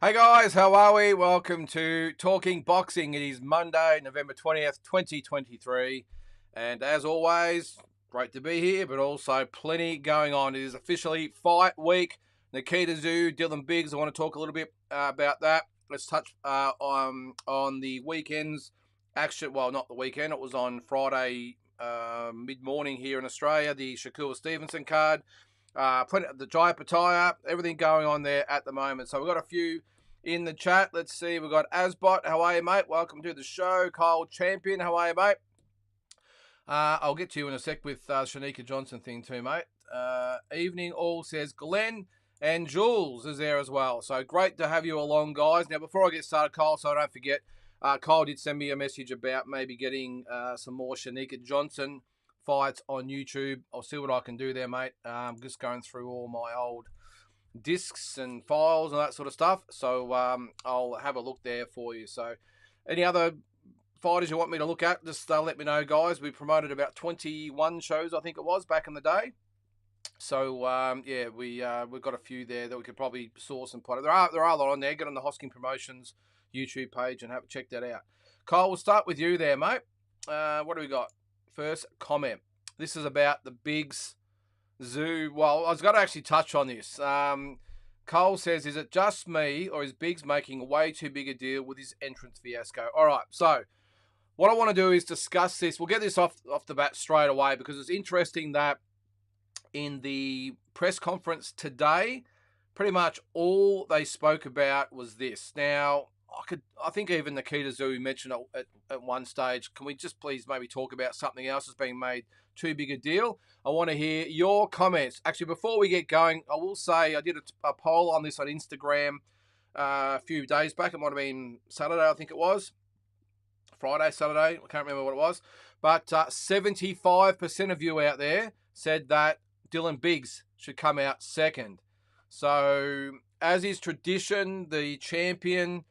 Hey guys, how are we? Welcome to Talking Boxing. It is Monday, November 20th, 2023. And as always, great to be here, but also plenty going on. It is officially fight week. Nikita Tszyu, Dylan Biggs. I want to talk a little bit about that. Let's touch on the weekend's action. Well, not the weekend. It was on Friday mid-morning here in Australia, the Shakur Stevenson card. Plenty of the Jai Pataya, everything going on there at the moment. So we've got a few in the chat. Let's see. We've got Asbot. How are you, mate? Welcome to the show. Kyle Champion. How are you, mate? I'll get to you in a sec with Shanika Johnson thing too, mate. Evening all says Glenn, and Jules is there as well. So great to have you along, guys. Now, before I get started, Kyle, so I don't forget, Kyle did send me a message about maybe getting some more Shanika Johnson fights on YouTube. I'll see what I can do there, mate. I'm just going through all my old discs and files and that sort of stuff. So I'll have a look there for you. So any other fighters you want me to look at, just let me know, guys. We promoted about 21 shows, I think it was, back in the day. So yeah, we've got a few there that we could probably source and put. There are a lot on there. Get on the Hosking Promotions YouTube page and check that out. Kyle, we'll start with you there, mate. What do we got? First comment. This is about the Biggs Tszyu. Well, I was going to actually touch on this. Cole says, is it just me or is Biggs making way too big a deal with his entrance fiasco? All right, so what I want to do is discuss this. We'll get this off the bat straight away because it's interesting that in the press conference today, pretty much all they spoke about was this. Now, I think even Nikita Tszyu mentioned at one stage, can we just please maybe talk about something else that's being made too big a deal? I want to hear your comments. Actually, before we get going, I will say I did a poll on this on Instagram a few days back. It might have been Saturday, I think it was. Friday, Saturday, I can't remember what it was. But 75% of you out there said that Dylan Biggs should come out second. So, as is tradition, the champion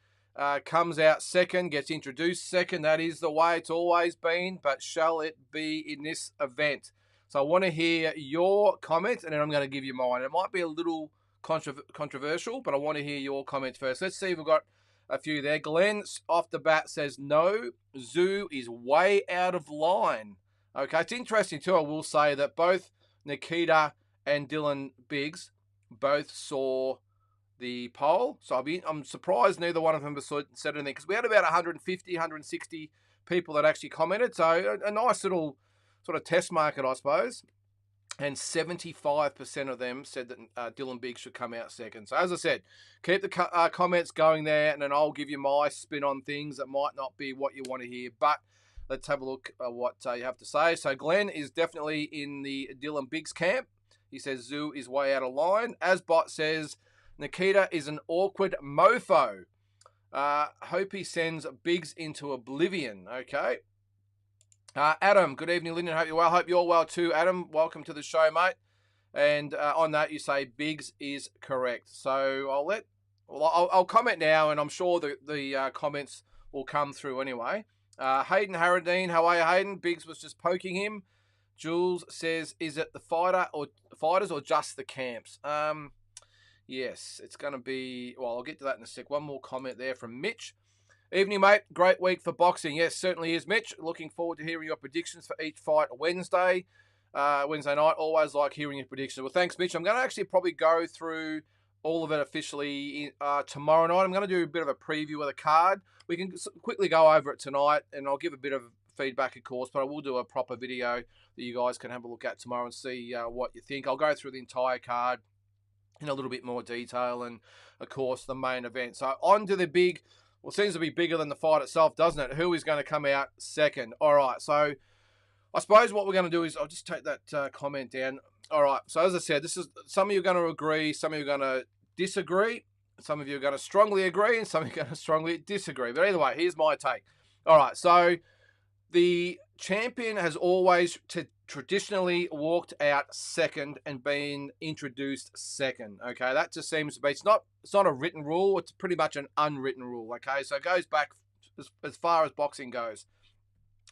comes out second, gets introduced second. That is the way it's always been, but shall it be in this event? So I want to hear your comments, and then I'm going to give you mine. It might be a little controversial, but I want to hear your comments first. Let's see if we've got a few there. Glenn, off the bat, says, no, Tszyu is way out of line. Okay, it's interesting too. I will say that both Nikita and Dylan Biggs both saw the poll. So I'm surprised neither one of them said anything because we had about 150, 160 people that actually commented. So a nice little sort of test market, I suppose. And 75% of them said that Dylan Biggs should come out second. So as I said, keep the comments going there, and then I'll give you my spin on things that might not be what you want to hear. But let's have a look at what you have to say. So Glenn is definitely in the Dylan Biggs camp. He says Tszyu is way out of line. Asbot says Nikita is an awkward mofo. Hope he sends Biggs into oblivion. Okay. Adam, good evening, Lynden. Hope you're well. Hope you're well too, Adam. Welcome to the show, mate. And on that, you say Biggs is correct. So I'll comment now, and I'm sure the comments will come through anyway. Hayden Harradine, how are you, Hayden? Biggs was just poking him. Jules says, is it the fighters or just the camps? Yes, it's going to be... Well, I'll get to that in a sec. One more comment there from Mitch. Evening, mate. Great week for boxing. Yes, certainly is, Mitch. Looking forward to hearing your predictions for each fight Wednesday night. Always like hearing your predictions. Well, thanks, Mitch. I'm going to actually probably go through all of it officially tomorrow night. I'm going to do a bit of a preview of the card. We can quickly go over it tonight, and I'll give a bit of feedback, of course, but I will do a proper video that you guys can have a look at tomorrow and see what you think. I'll go through the entire card in a little bit more detail and, of course, the main event. So on to the big... Well, it seems to be bigger than the fight itself, doesn't it? Who is going to come out second? All right, so I suppose what we're going to do is... I'll just take that comment down. All right, so as I said, this is some of you are going to agree, some of you are going to disagree, some of you are going to strongly agree, and some of you are going to strongly disagree. But either way, here's my take. All right, so the champion has always traditionally walked out second and been introduced second. Okay, that just seems to be... It's not a written rule. It's pretty much an unwritten rule. Okay, so it goes back as far as boxing goes.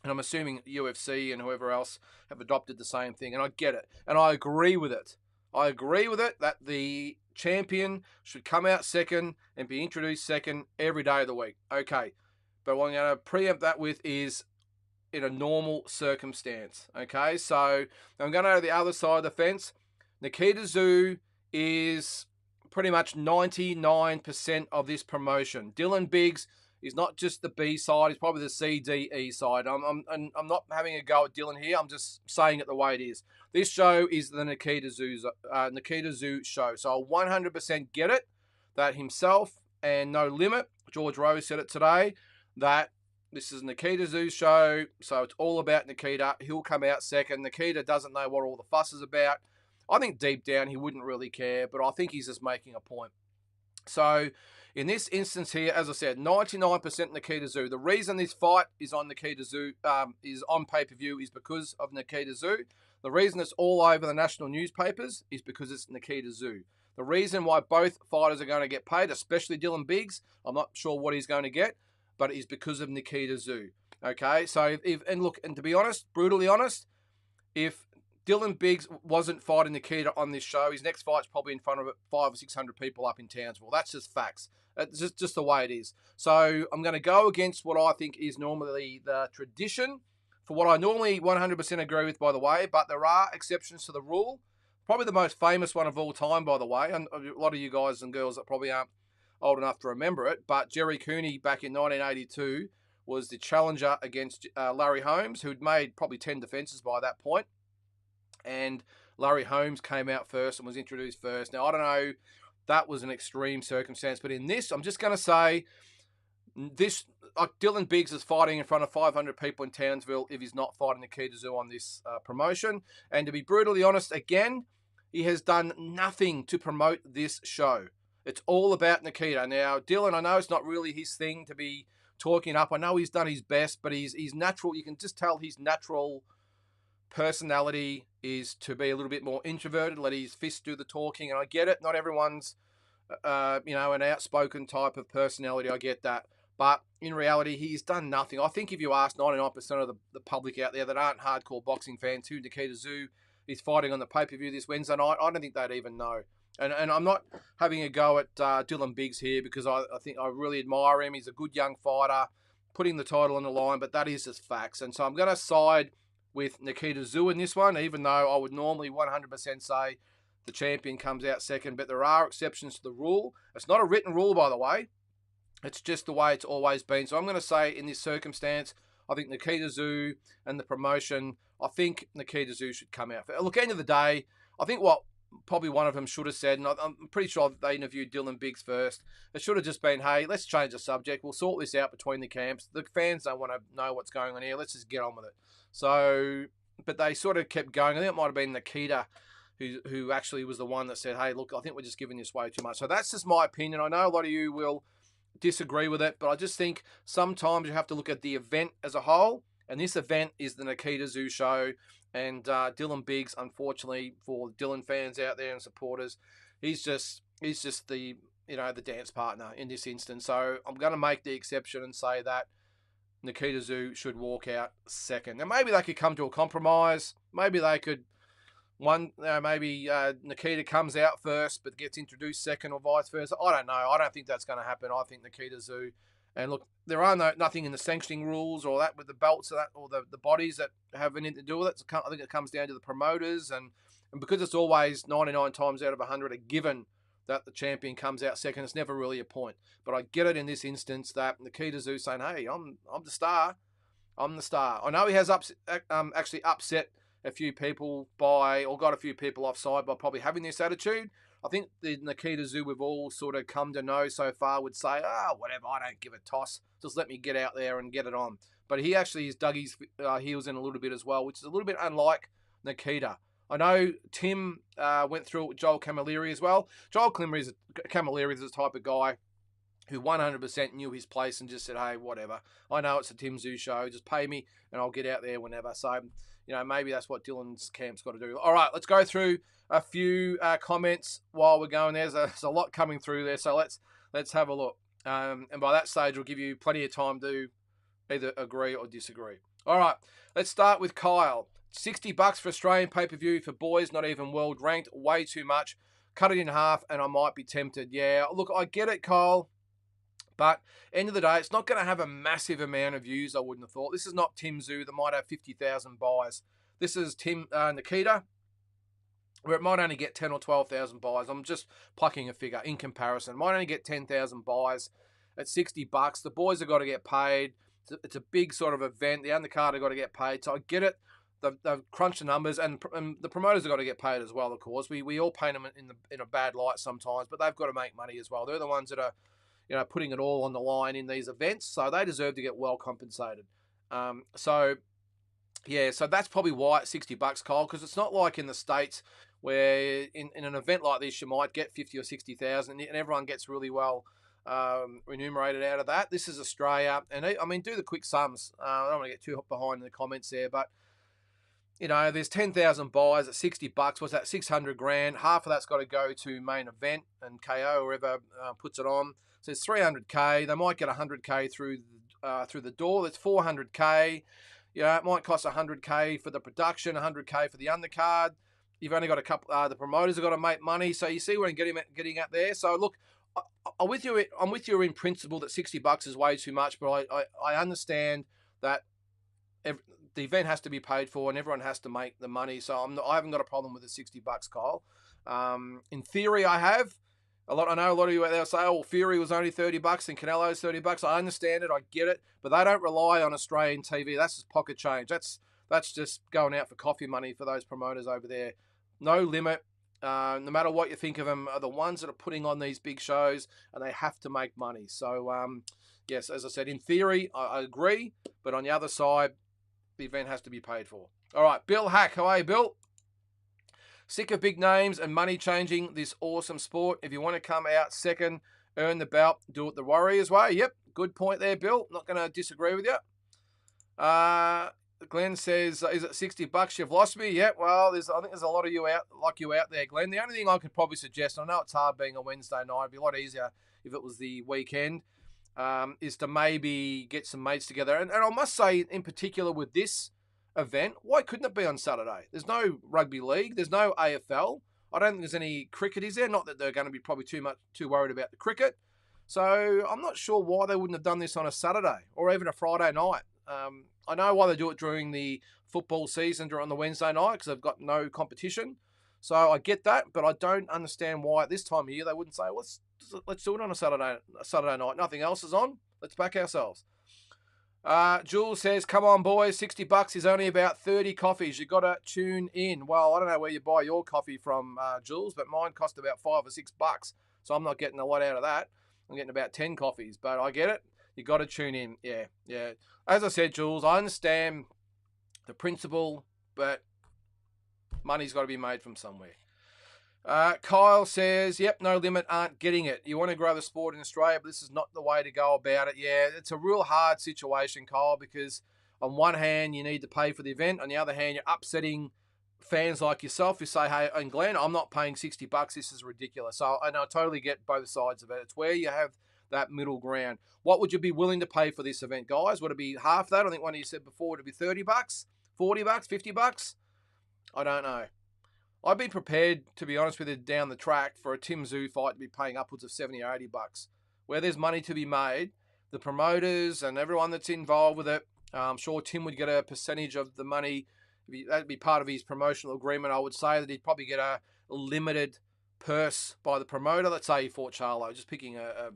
And I'm assuming UFC and whoever else have adopted the same thing. And I get it. And I agree with it. I agree with it that the champion should come out second and be introduced second every day of the week. Okay, but what I'm going to preempt that with is in a normal circumstance. Okay, so I'm going to go to the other side of the fence. Nikita Zoo is pretty much 99% of this promotion. Dylan Biggs is not just the B side; he's probably the C, D, E side. I'm not having a go at Dylan here. I'm just saying it the way it is. This show is the Nikita Zoo show. So I 100% get it that himself and No Limit, George Rose said it today, that this is Nikita Zoo's show, so it's all about Nikita. He'll come out second. Nikita doesn't know what all the fuss is about. I think deep down he wouldn't really care, but I think he's just making a point. So in this instance here, as I said, 99% Nikita Zoo. The reason this fight is on Nikita Zoo, is on pay-per-view, is because of Nikita Zoo. The reason it's all over the national newspapers is because it's Nikita Zoo. The reason why both fighters are going to get paid, especially Dylan Biggs, I'm not sure what he's going to get, but it is because of Nikita Zoo. Okay, so and to be honest, brutally honest, if Dylan Biggs wasn't fighting Nikita on this show, his next fight's probably in front of 500 or 600 people up in Townsville. That's just facts. It's just the way it is. So I'm going to go against what I think is normally the tradition, for what I normally 100% agree with, by the way, but there are exceptions to the rule. Probably the most famous one of all time, by the way, and a lot of you guys and girls that probably aren't old enough to remember it, but Jerry Cooney back in 1982 was the challenger against Larry Holmes, who'd made probably 10 defenses by that point. And Larry Holmes came out first and was introduced first. Now, I don't know, that was an extreme circumstance, but in this, I'm just going to say this, like Dylan Biggs is fighting in front of 500 people in Townsville if he's not fighting Nikita Zoo on this promotion. And to be brutally honest, again, he has done nothing to promote this show. It's all about Nikita. Now, Dylan, I know it's not really his thing to be talking up. I know he's done his best, but he's natural. You can just tell his natural personality is to be a little bit more introverted, let his fists do the talking. And I get it. Not everyone's, an outspoken type of personality. I get that. But in reality, he's done nothing. I think if you ask 99% of the public out there that aren't hardcore boxing fans who Nikita Zoo is fighting on the pay-per-view this Wednesday night, I don't think they'd even know. And I'm not having a go at Dylan Biggs here, because I think I really admire him. He's a good young fighter, putting the title on the line, but that is just facts. And so I'm going to side with Nikita Zoo in this one, even though I would normally 100% say the champion comes out second. But there are exceptions to the rule. It's not a written rule, by the way. It's just the way it's always been. So I'm going to say in this circumstance, I think Nikita Zoo and the promotion, I think Nikita Zoo should come out. Look, end of the day, I think what probably one of them should have said, and I'm pretty sure they interviewed Dylan Biggs first, it should have just been, hey, let's change the subject. We'll sort this out between the camps. The fans don't want to know what's going on here. Let's just get on with it. So, but they sort of kept going. I think it might have been Nikita who actually was the one that said, hey, look, I think we're just giving this way too much. So that's just my opinion. I know a lot of you will disagree with it, but I just think sometimes you have to look at the event as a whole, and this event is the Nikita Zoo show. And Dylan Biggs, unfortunately for Dylan fans out there and supporters, he's just the the dance partner in this instance. So I'm going to make the exception and say that Nikita Zoo should walk out second. Now maybe they could come to a compromise. Maybe they could Nikita comes out first but gets introduced second, or vice versa. I don't know. I don't think that's going to happen. I think Nikita Zoo. And look, there are nothing in the sanctioning rules or that with the belts or the bodies that have anything to do with it. I think it comes down to the promoters, and because it's always 99 times out of 100 a given that the champion comes out second, it's never really a point. But I get it in this instance that Nikita Zoo saying, hey, I'm the star. I'm the star. I know he has actually upset a few people got a few people offside by probably having this attitude. I think the Nikita Zoo we've all sort of come to know so far would say, whatever, I don't give a toss. Just let me get out there and get it on. But he actually has dug his heels in a little bit as well, which is a little bit unlike Nikita. I know Tim went through it with Joel Camilleri as well. Joel Camilleri is the type of guy who 100% knew his place and just said, hey, whatever. I know it's a Tim Zoo show. Just pay me and I'll get out there whenever. So, maybe that's what Dylan's camp's got to do. All right, let's go through a few comments while we're going there. There's a lot coming through there, so let's have a look. And by that stage, we'll give you plenty of time to either agree or disagree. All right, let's start with Kyle. $60 for Australian pay-per-view for boys, not even world ranked. Way too much. cut it in half, and I might be tempted. Yeah, look, I get it, Kyle. But end of the day, it's not going to have a massive amount of views, I wouldn't have thought. This is not Tim Zoo that might have 50,000 buys. This is Nikita, where it might only get 10 or 12,000 buys. I'm just plucking a figure in comparison. It might only get 10,000 buys at $60. The boys have got to get paid. It's a big sort of event. The undercard have got to get paid. So I get it. They've crunched the numbers, and the promoters have got to get paid as well, of course. We all paint them in a bad light sometimes, but they've got to make money as well. They're the ones that are, putting it all on the line in these events, so they deserve to get well compensated. So that's probably why it's $60, Kyle, because it's not like in the States where in an event like this you might get 50 or 60,000 and everyone gets really well remunerated out of that. This is Australia, and I mean, do the quick sums. I don't want to get too behind in the comments there, but there's 10,000 buys at $60. What's that? 600 grand. Half of that's got to go to main event and KO, whoever puts it on. So it's 300k. They might get 100k through the door. That's 400k. It might cost 100k for the production, 100k for the undercard. You've only got a couple. The promoters have got to make money. So you see what I'm getting at there. So look, I'm with you in principle that $60 is way too much, but I understand that the event has to be paid for and everyone has to make the money. So I haven't got a problem with the $60, Kyle. In theory, I have. I know a lot of you out there say, "Oh, Fury was only $30 and Canelo's $30." I understand it, I get it, but they don't rely on Australian TV. That's just pocket change. That's just going out for coffee money for those promoters over there. No limit. No matter what you think of them, are the ones that are putting on these big shows, and they have to make money. So, yes, as I said, in theory, I agree, but on the other side, the event has to be paid for. All right, Bill Hack. How are you, Bill? Sick of big names and money changing this awesome sport. If you want to come out second, earn the belt, do it the Warriors way. Yep, good point there, Bill. Not going to disagree with you. Glenn says, is it $60? You've lost me. Yep, well, I think there's a lot of you out there, Glenn. The only thing I could probably suggest, I know it's hard being a Wednesday night, it'd be a lot easier if it was the weekend, is to maybe get some mates together. And I must say, in particular with this event, why couldn't it be on Saturday? There's no rugby league, there's no AFL. I don't think there's any cricket, is there? Not that they're going to be probably too worried about the cricket. So I'm not sure why they wouldn't have done this on a Saturday or even a Friday night. I know why they do it during the football season on the Wednesday night, because they've got no competition. So I get that, but I don't understand why at this time of year they wouldn't say, let's do it on a Saturday night. Nothing else is on. Let's back ourselves. Jules says, come on, boys, $60 is only about 30 coffees. You got to tune in. Well, I don't know where you buy your coffee from, Jules, but mine cost about $5 or $6. So I'm not getting a lot out of that. I'm getting about 10 coffees, but I get it. You got to tune in. Yeah. As I said, Jules, I understand the principle, but money's got to be made from somewhere. Kyle says, yep, no limit, aren't getting it. You want to grow the sport in Australia, but this is not the way to go about it. Yeah, it's a real hard situation, Kyle, because on one hand, you need to pay for the event. On the other hand, you're upsetting fans like yourself who say, hey, and Glenn, I'm not paying $60. This is ridiculous. So, and I totally get both sides of it. It's where you have that middle ground. What would you be willing to pay for this event, guys? Would it be half that? I think one of you said before, would it be $30, $40, $50? I don't know. I'd be prepared, to be honest with you, down the track for a Tim Zoo fight to be paying upwards of $70 or $80. Where there's money to be made, the promoters and everyone that's involved with it, I'm sure Tim would get a percentage of the money. That'd be part of his promotional agreement. I would say that he'd probably get a limited purse by the promoter. Let's say he fought Charlo, just picking a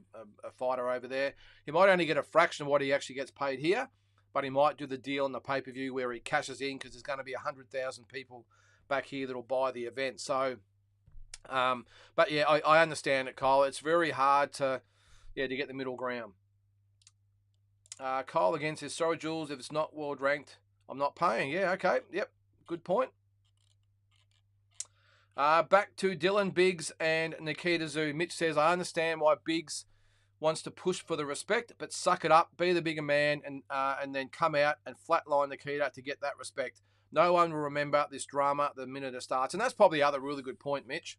fighter over there. He might only get a fraction of what he actually gets paid here, but he might do the deal on the pay-per-view where he cashes in, because there's going to be 100,000 people back here that'll buy the event. So, but yeah, I understand it, Kyle. It's very hard to get the middle ground. Kyle again says, sorry, Jules, if it's not world ranked, I'm not paying. Yeah, okay. Yep, good point. Back to Dylan Biggs and Nikita Zoo. Mitch says, I understand why Biggs wants to push for the respect, but suck it up, be the bigger man, and then come out and flatline Nikita to get that respect. No one will remember this drama the minute it starts. And that's probably the other really good point, Mitch.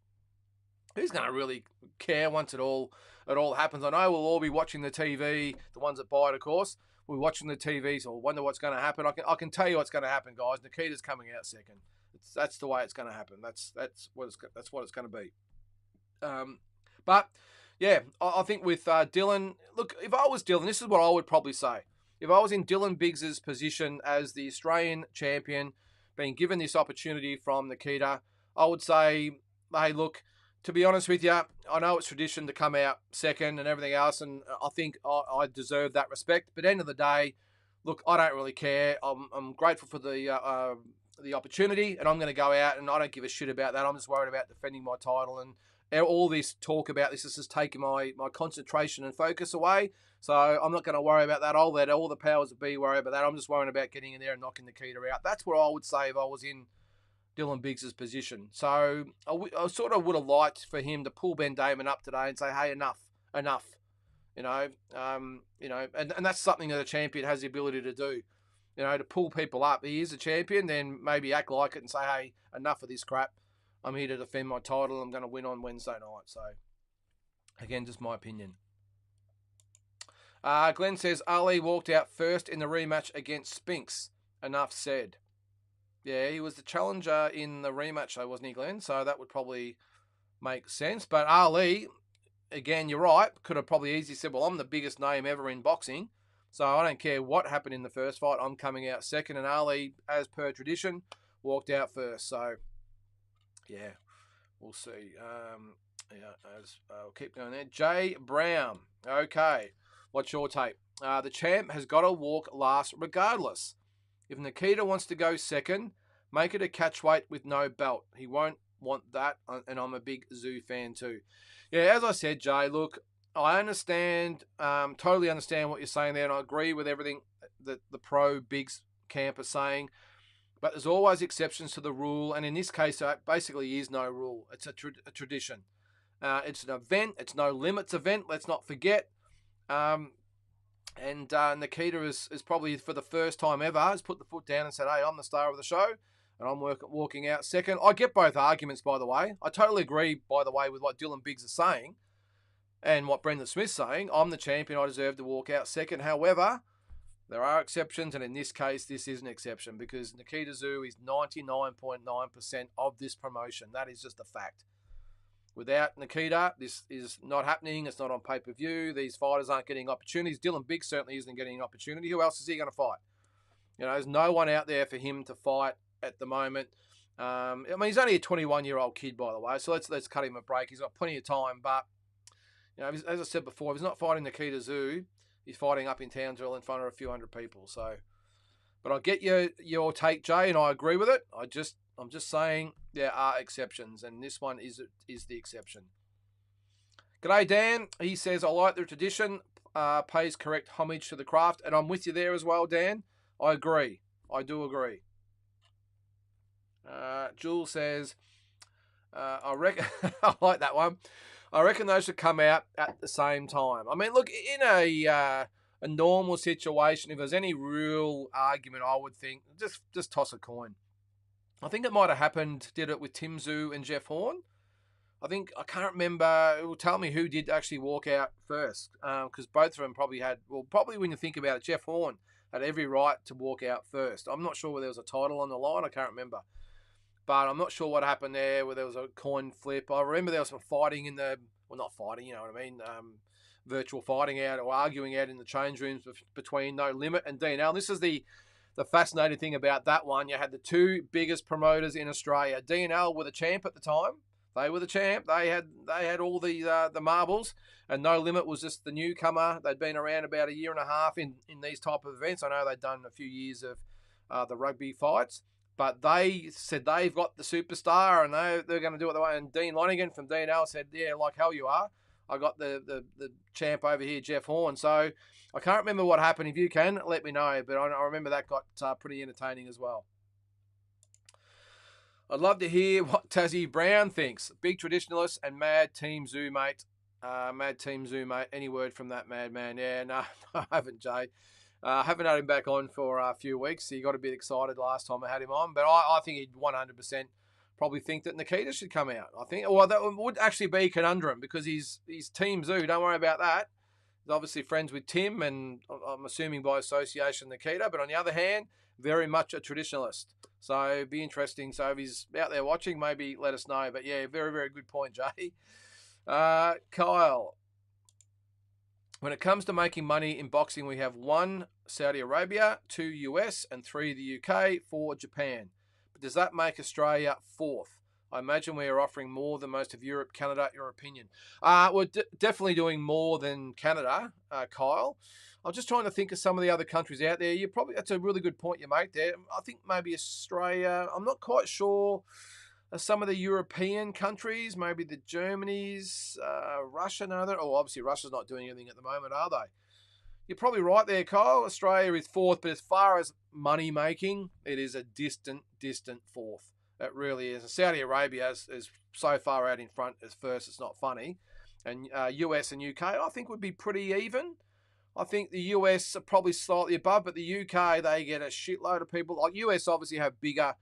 Who's going to really care once it all happens? I know we'll all be watching the TV, the ones that buy it, of course. We're watching the TV, so we'll wonder what's going to happen. I can tell you what's going to happen, guys. Nikita's coming out second. That's the way it's going to happen. That's what it's going to be. But yeah, I think with Dylan, look, if I was Dylan, this is what I would probably say. If I was in Dylan Biggs's position as the Australian champion, being given this opportunity from Nikita, I would say, hey, look, to be honest with you, I know it's tradition to come out second and everything else, and I think I deserve that respect. But at the end of the day, look, I don't really care. I'm grateful for the opportunity, and I'm going to go out, and I don't give a shit about that. I'm just worried about defending my title, and all this talk about this is just taking my concentration and focus away. So I'm not going to worry about that. I'll let all the powers that be worry about that. I'm just worrying about getting in there and knocking Nikita out. That's what I would say if I was in Dylan Biggs's position. So I sort of would have liked for him to pull Ben Damon up today and say, hey, enough. And that's something that a champion has the ability to do. To pull people up. He is a champion, then maybe act like it and say, hey, enough of this crap. I'm here to defend my title. I'm going to win on Wednesday night. So, again, just my opinion. Glenn says, Ali walked out first in the rematch against Spinks. Enough said. Yeah, he was the challenger in the rematch, though, wasn't he, Glenn? So that would probably make sense. But Ali, again, you're right, could have probably easily said, well, I'm the biggest name ever in boxing, so I don't care what happened in the first fight. I'm coming out second. And Ali, as per tradition, walked out first. So, yeah, we'll see. We'll keep going there. Jay Brown. Okay, what's your take? The champ has got to walk last regardless. If Nikita wants to go second, make it a catch weight with no belt. He won't want that, and I'm a big Zoo fan too. Yeah, as I said, Jay, look, I understand, totally understand what you're saying there, and I agree with everything that the pro Biggs camp are saying, but there's always exceptions to the rule, and in this case, there basically is no rule. It's a tradition. It's an event. It's no limits event, let's not forget. And Nikita is probably, for the first time ever, has put the foot down and said, hey, I'm the star of the show, and I'm walking out second. I get both arguments, by the way. I totally agree, by the way, with what Dylan Biggs is saying and what Brendan Smith's saying. I'm the champion. I deserve to walk out second. However, there are exceptions, and in this case, this is an exception because Nikita Zoo is 99.9% of this promotion. That is just a fact. Without Nikita, this is not happening. It's not on pay-per-view. These fighters aren't getting opportunities. Dylan Biggs certainly isn't getting an opportunity. Who else is he going to fight? There's no one out there for him to fight at the moment. He's only a 21-year-old kid, by the way, so let's cut him a break. He's got plenty of time, but as I said before, if he's not fighting Nikita Zoo, he's fighting up in Townsville in front of a few hundred people. So, but I get your take, Jay, and I agree with it. I'm just saying there are exceptions, and this one is the exception. G'day, Dan. He says, I like the tradition, pays correct homage to the craft, and I'm with you there as well, Dan. I agree. I do agree. Jules says, I reckon, I like that one. I reckon those should come out at the same time. I mean, look, in a normal situation, if there's any real argument, I would think, just toss a coin. I think it might have happened, did it with Tim Tszyu and Jeff Horn? I can't remember, it will tell me who did actually walk out first, because both of them probably when you think about it, Jeff Horn had every right to walk out first. I'm not sure whether there was a title on the line, I can't remember. But I'm not sure what happened there, where there was a coin flip. I remember there was some fighting not fighting, you know what I mean, virtual fighting out or arguing out in the change rooms between No Limit and D&L. This is the fascinating thing about that one. You had the two biggest promoters in Australia. D&L were the champ at the time. They were the champ. They had all the marbles, and No Limit was just the newcomer. They'd been around about a year and a half in these type of events. I know they'd done a few years of the rugby fights, but they said they've got the superstar and they're going to do it the way. And Dean Lonigan from D&L said, yeah, like hell you are. I got the champ over here, Jeff Horn. So I can't remember what happened. If you can, let me know. But I remember that got pretty entertaining as well. I'd love to hear what Tassie Brown thinks. Big traditionalist and mad Team Zoo, mate. Mad Team Zoo, mate. Any word from that madman? Yeah, no, I haven't, Jay. I haven't had him back on for a few weeks. He got a bit excited last time I had him on. But I think he'd 100% probably think that Nikita should come out. I think, well, that would actually be a conundrum because he's Team Zoo. Don't worry about that. He's obviously friends with Tim, and I'm assuming by association Nikita. But on the other hand, very much a traditionalist. So it'd be interesting. So if he's out there watching, maybe let us know. But yeah, very, very good point, Jay. Kyle, when it comes to making money in boxing, we have 1 Saudi Arabia, 2 US, and 3 the UK, 4 Japan. But does that make Australia 4th? I imagine we are offering more than most of Europe, Canada. Your opinion? We're definitely doing more than Canada, Kyle. I'm just trying to think of some of the other countries out there. That's a really good point you make there. I think maybe Australia. I'm not quite sure. Some of the European countries, maybe the Germanys, Russia, no, obviously Russia's not doing anything at the moment, are they? You're probably right there, Kyle. Australia is 4th, but as far as money making, it is a distant 4th. It really is. And Saudi Arabia is so far out in front as first, it's not funny. And US and UK, I think, would be pretty even. I think the US are probably slightly above, but the UK, they get a shitload of people. Like US obviously have bigger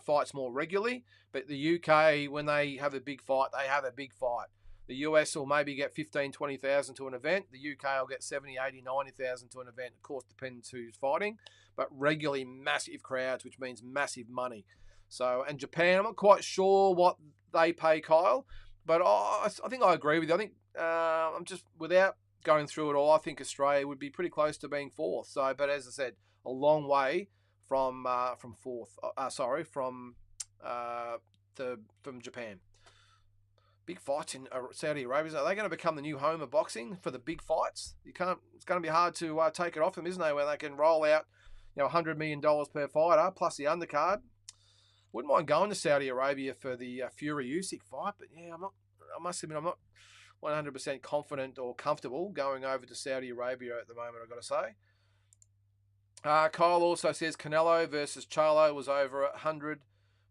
fights more regularly, but the UK, when they have a big fight, they have a big fight. The US will maybe get 15, 20,000 to an event. The UK will get 70, 80, 90,000 to an event. Of course, depends who's fighting, but regularly massive crowds, which means massive money. So, and Japan, I'm not quite sure what they pay, Kyle, but I think I agree with you. I think I'm just, without going through it all, I think Australia would be pretty close to being 4th. So, but as I said, a long way from 4th. From Japan. Big fights in Saudi Arabia. Are they going to become the new home of boxing for the big fights? You can't. It's going to be hard to take it off them, isn't it? When they can roll out, $100 million per fighter plus the undercard. Wouldn't mind going to Saudi Arabia for the Fury Usyk fight, but yeah, I must admit, I'm not 100% confident or comfortable going over to Saudi Arabia at the moment, I've got to say. Kyle also says Canelo versus Charlo was over 100.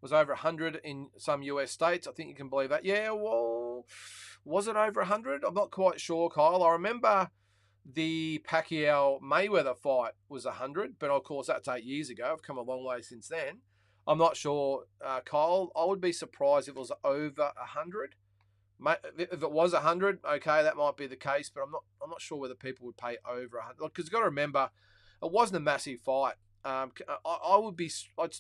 Was over 100 in some US states. I think you can believe that. Yeah, well, was it over 100? I'm not quite sure, Kyle. I remember the Pacquiao-Mayweather fight was 100, but of course that's 8 years ago. I've come a long way since then. I'm not sure, Kyle. I would be surprised if it was over 100. If it was 100, okay, that might be the case, but I'm not sure whether people would pay over 100. Because you've got to remember, it wasn't a massive fight. I would be,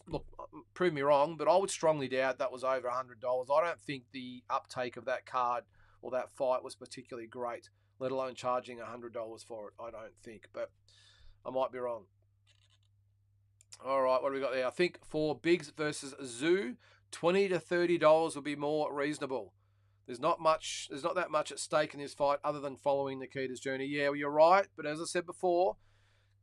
look, prove me wrong, but I would strongly doubt that was over $100. I don't think the uptake of that card or that fight was particularly great, let alone charging $100 for it. I don't think, but I might be wrong. All right, what do we got there? I think for Biggs versus Zoo, $20 to $30 would be more reasonable. There's not that much at stake in this fight other than following Nikita's journey. Yeah, well, you're right, but as I said before,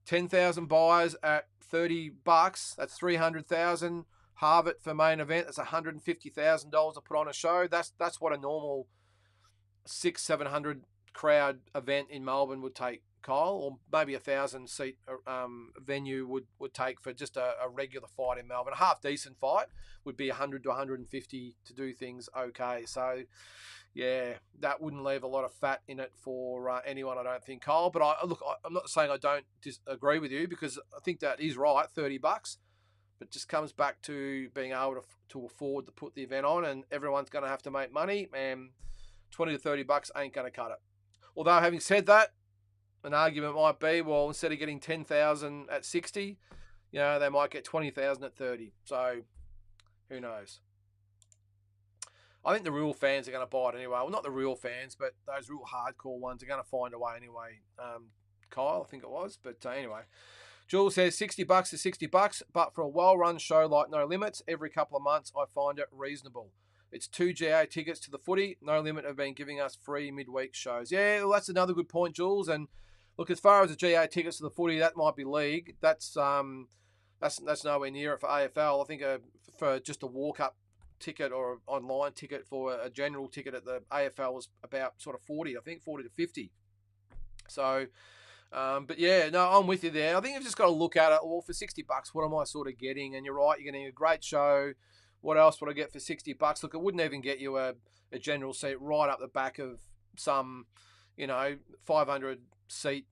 10,000 buyers at $30. That's 300,000. Halve it for main event. That's $150,000 to put on a show. That's what a normal 600-700 crowd event in Melbourne would take, Kyle, or maybe 1,000-seat venue would take for just a regular fight in Melbourne. A half decent fight would be 100 to 150 to do things okay. So, yeah, that wouldn't leave a lot of fat in it for anyone, I don't think, Kyle. But I'm not saying I don't disagree with you, because I think that is right, $30. But it just comes back to being able to afford to put the event on, and everyone's going to have to make money, and $20 to $30 ain't going to cut it. Although, having said that, an argument might be, well, instead of getting 10,000 at 60, they might get 20,000 at 30. So, who knows? I think the real fans are going to buy it anyway. Well, not the real fans, but those real hardcore ones are going to find a way anyway. Kyle, I think it was. But anyway, Jules says $60 is $60, but for a well-run show like No Limits, every couple of months, I find it reasonable. It's 2 GA tickets to the footy. No Limit have been giving us free midweek shows. Yeah, well, that's another good point, Jules. And look, as far as the GA tickets to the footy, that might be league. That's nowhere near it for AFL. I think for just a walk-up ticket or online ticket for a general ticket at the AFL was about sort of 40, I think 40 to 50. So, but yeah, no, I'm with you there. I think you've just got to look at it. Well, for $60, what am I sort of getting? And you're right, you're getting a great show. What else would I get for $60? Look, it wouldn't even get you a general seat right up the back of some, 500 seat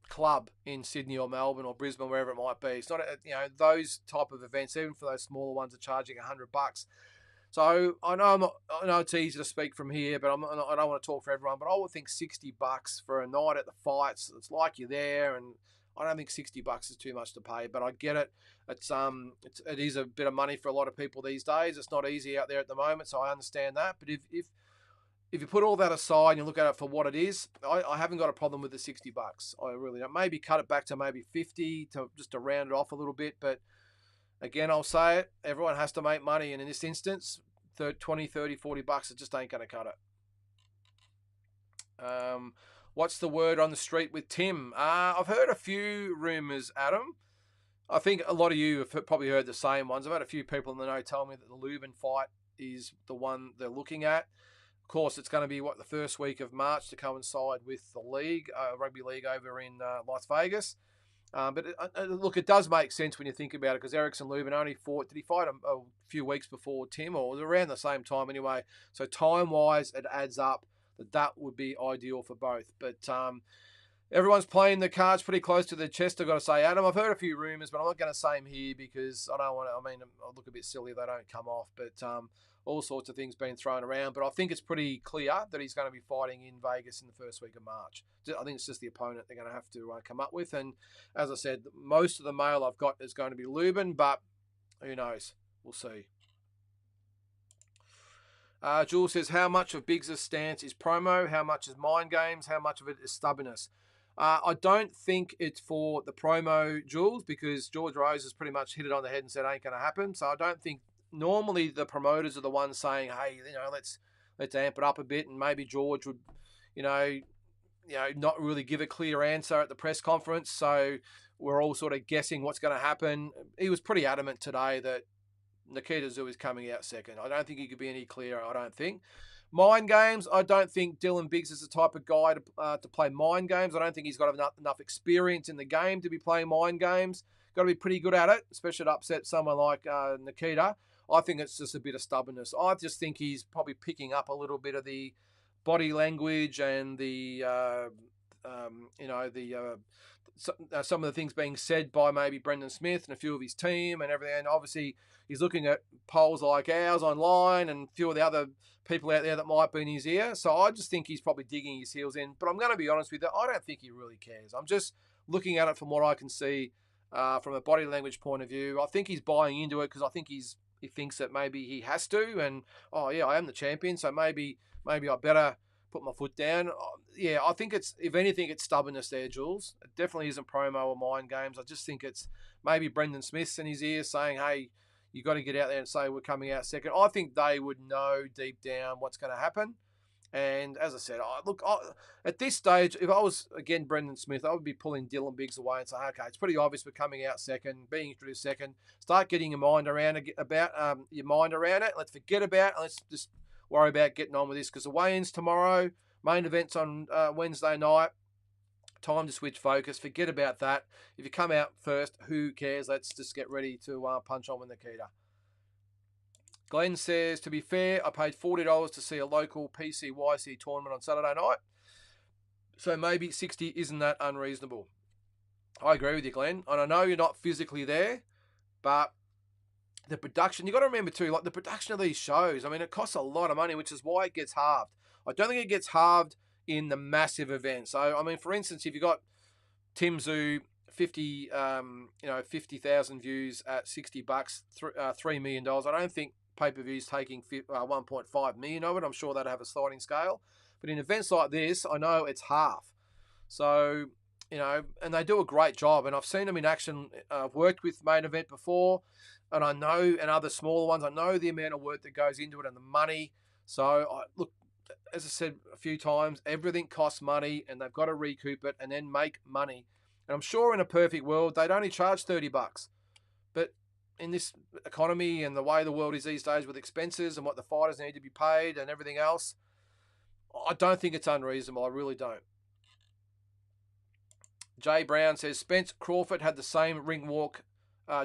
club in Sydney or Melbourne or Brisbane, wherever it might be. It's not, those type of events, even for those smaller ones, are charging $100. So I know it's easy to speak from here, but I don't want to talk for everyone. But I would think $60 for a night at the fights. It's like you're there, and I don't think $60 is too much to pay. But I get it. It is a bit of money for a lot of people these days. It's not easy out there at the moment, so I understand that. But if if you put all that aside and you look at it for what it is, I haven't got a problem with the $60. I really don't. Maybe cut it back to maybe 50 just to round it off a little bit. But again, I'll say it, everyone has to make money. And in this instance, 20, 30, $40, it just ain't going to cut it. What's the word on the street with Tim? I've heard a few rumours, Adam. I think a lot of you have probably heard the same ones. I've had a few people in the know tell me that the Lynden fight is the one they're looking at. Of course, it's going to be, the first week of March to coincide with the league, rugby league over in Las Vegas. But look, it does make sense when you think about it, because Erickson Lubin only fought, did he fight a few weeks before Tim, or was around the same time anyway? So time-wise, it adds up that would be ideal for both. But everyone's playing the cards pretty close to their chest, I've got to say, Adam. I've heard a few rumours, but I'm not going to say them here because I don't want to, I'll look a bit silly if they don't come off. But all sorts of things being thrown around. But I think it's pretty clear that he's going to be fighting in Vegas in the first week of March. I think it's just the opponent they're going to have to come up with. And as I said, most of the mail I've got is going to be Lubin, but who knows? We'll see. Jules says, how much of Biggs' stance is promo? How much is mind games? How much of it is stubbornness? I don't think it's for the promo, Jules, because George Rose has pretty much hit it on the head and said it ain't going to happen. So I don't think normally the promoters are the ones saying, hey, let's amp it up a bit, and maybe George would, not really give a clear answer at the press conference. So we're all sort of guessing what's going to happen. He was pretty adamant today that Nikita Zoo is coming out second. I don't think he could be any clearer, I don't think. Mind games, I don't think Dylan Biggs is the type of guy to play mind games. I don't think he's got enough experience in the game to be playing mind games. Got to be pretty good at it, especially to upset someone like Nikita. I think it's just a bit of stubbornness. I just think he's probably picking up a little bit of the body language and the, some of the things being said by maybe Brendan Smith and a few of his team and everything. And obviously, he's looking at polls like ours online and a few of the other people out there that might be in his ear. So I just think he's probably digging his heels in. But I'm going to be honest with you, I don't think he really cares. I'm just looking at it from what I can see from a body language point of view. I think he's buying into it because I think he thinks that maybe he has to. And, I am the champion, so maybe I better put my foot down. Yeah, I think it's, if anything, it's stubbornness there, Jules. It definitely isn't promo or mind games. I just think it's maybe Brendan Smith's in his ear saying, hey, you got to get out there and say we're coming out second. I think they would know deep down what's going to happen. And as I said, at this stage, if I was, again, Brendan Smith, I would be pulling Dylan Biggs away and say, okay, it's pretty obvious we're coming out second, being introduced second. Start getting your mind around it. Let's forget about it, and let's just worry about getting on with this, because the weigh-ins tomorrow, main events on Wednesday night. Time to switch focus. Forget about that. If you come out first, who cares? Let's just get ready to punch on with Nikita. Glenn says, to be fair, I paid $40 to see a local PCYC tournament on Saturday night. So maybe 60 isn't that unreasonable. I agree with you, Glenn. And I know you're not physically there, but the production, you got to remember too, like the production of these shows, it costs a lot of money, which is why it gets halved. I don't think it gets halved in the massive events. So, for instance, if you got Tim Zoo, 50,000 views at $60, $3 million, I don't think pay-per-view's taking 1.5 million of it. I'm sure that'll have a sliding scale. But in events like this, I know it's half. So, and they do a great job. And I've seen them in action. I've worked with Main Event before, and I know, and other smaller ones, I know the amount of work that goes into it and the money. So, look, as I said a few times, everything costs money, and they've got to recoup it and then make money. And I'm sure in a perfect world, they'd only charge $30. But in this economy and the way the world is these days with expenses and what the fighters need to be paid and everything else, I don't think it's unreasonable. I really don't. Jay Brown says, Spence Crawford had the same ring walk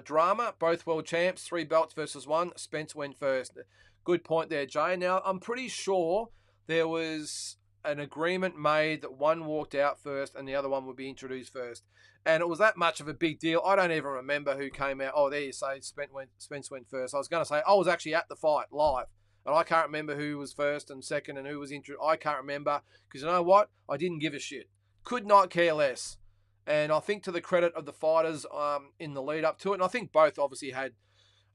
drama. Both world champs, 3 belts versus 1. Spence went first. Good point there, Jay. Now, I'm pretty sure there was an agreement made that one walked out first and the other one would be introduced first. And it was that much of a big deal. I don't even remember who came out. Oh, there you say Spence went first. I was going to say, I was actually at the fight live. And I can't remember who was first and second and who was introduced. I can't remember. Because you know what? I didn't give a shit. Could not care less. And I think to the credit of the fighters in the lead up to it, and I think both obviously had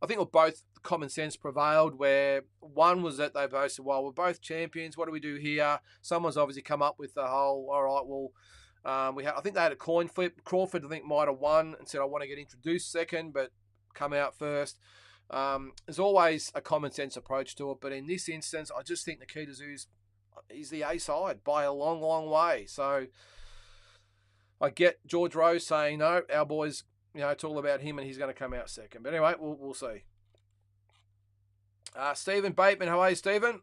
I think both common sense prevailed, where one was that they both said, well, we're both champions. What do we do here? Someone's obviously come up with the whole, all right, well, I think they had a coin flip. Crawford, I think, might have won and said, I want to get introduced second, but come out first. There's always a common sense approach to it, but in this instance, I just think Nikita Zoo's he's the A side by a long, long way. So I get George Rose saying, no, our boys, it's all about him and he's going to come out second. But anyway, we'll see. Stephen Bateman, how are you, Stephen?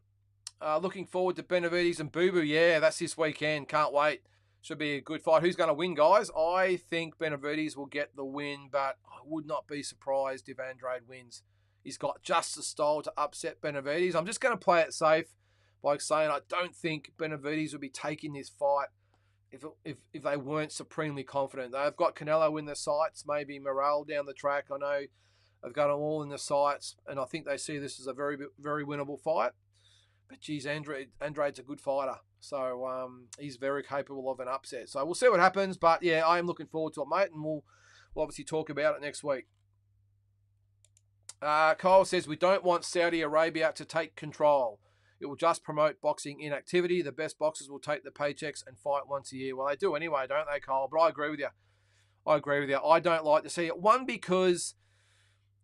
Looking forward to Benavides and Boo Boo. Yeah, that's this weekend. Can't wait. Should be a good fight. Who's going to win, guys? I think Benavides will get the win, but I would not be surprised if Andrade wins. He's got just the style to upset Benavides. I'm just going to play it safe by saying I don't think Benavides would be taking this fight if they weren't supremely confident. They've got Canelo in their sights, maybe Morale down the track. I know they've got them all in their sights, and I think they see this as a very, very winnable fight. But geez, Andrade's a good fighter, so he's very capable of an upset. So we'll see what happens. But yeah, I am looking forward to it, mate, and we'll obviously talk about it next week. Kyle says we don't want Saudi Arabia to take control. It will just promote boxing inactivity. The best boxers will take the paychecks and fight once a year. Well, they do anyway, don't they, Kyle? But I agree with you. I don't like to see it. One, because,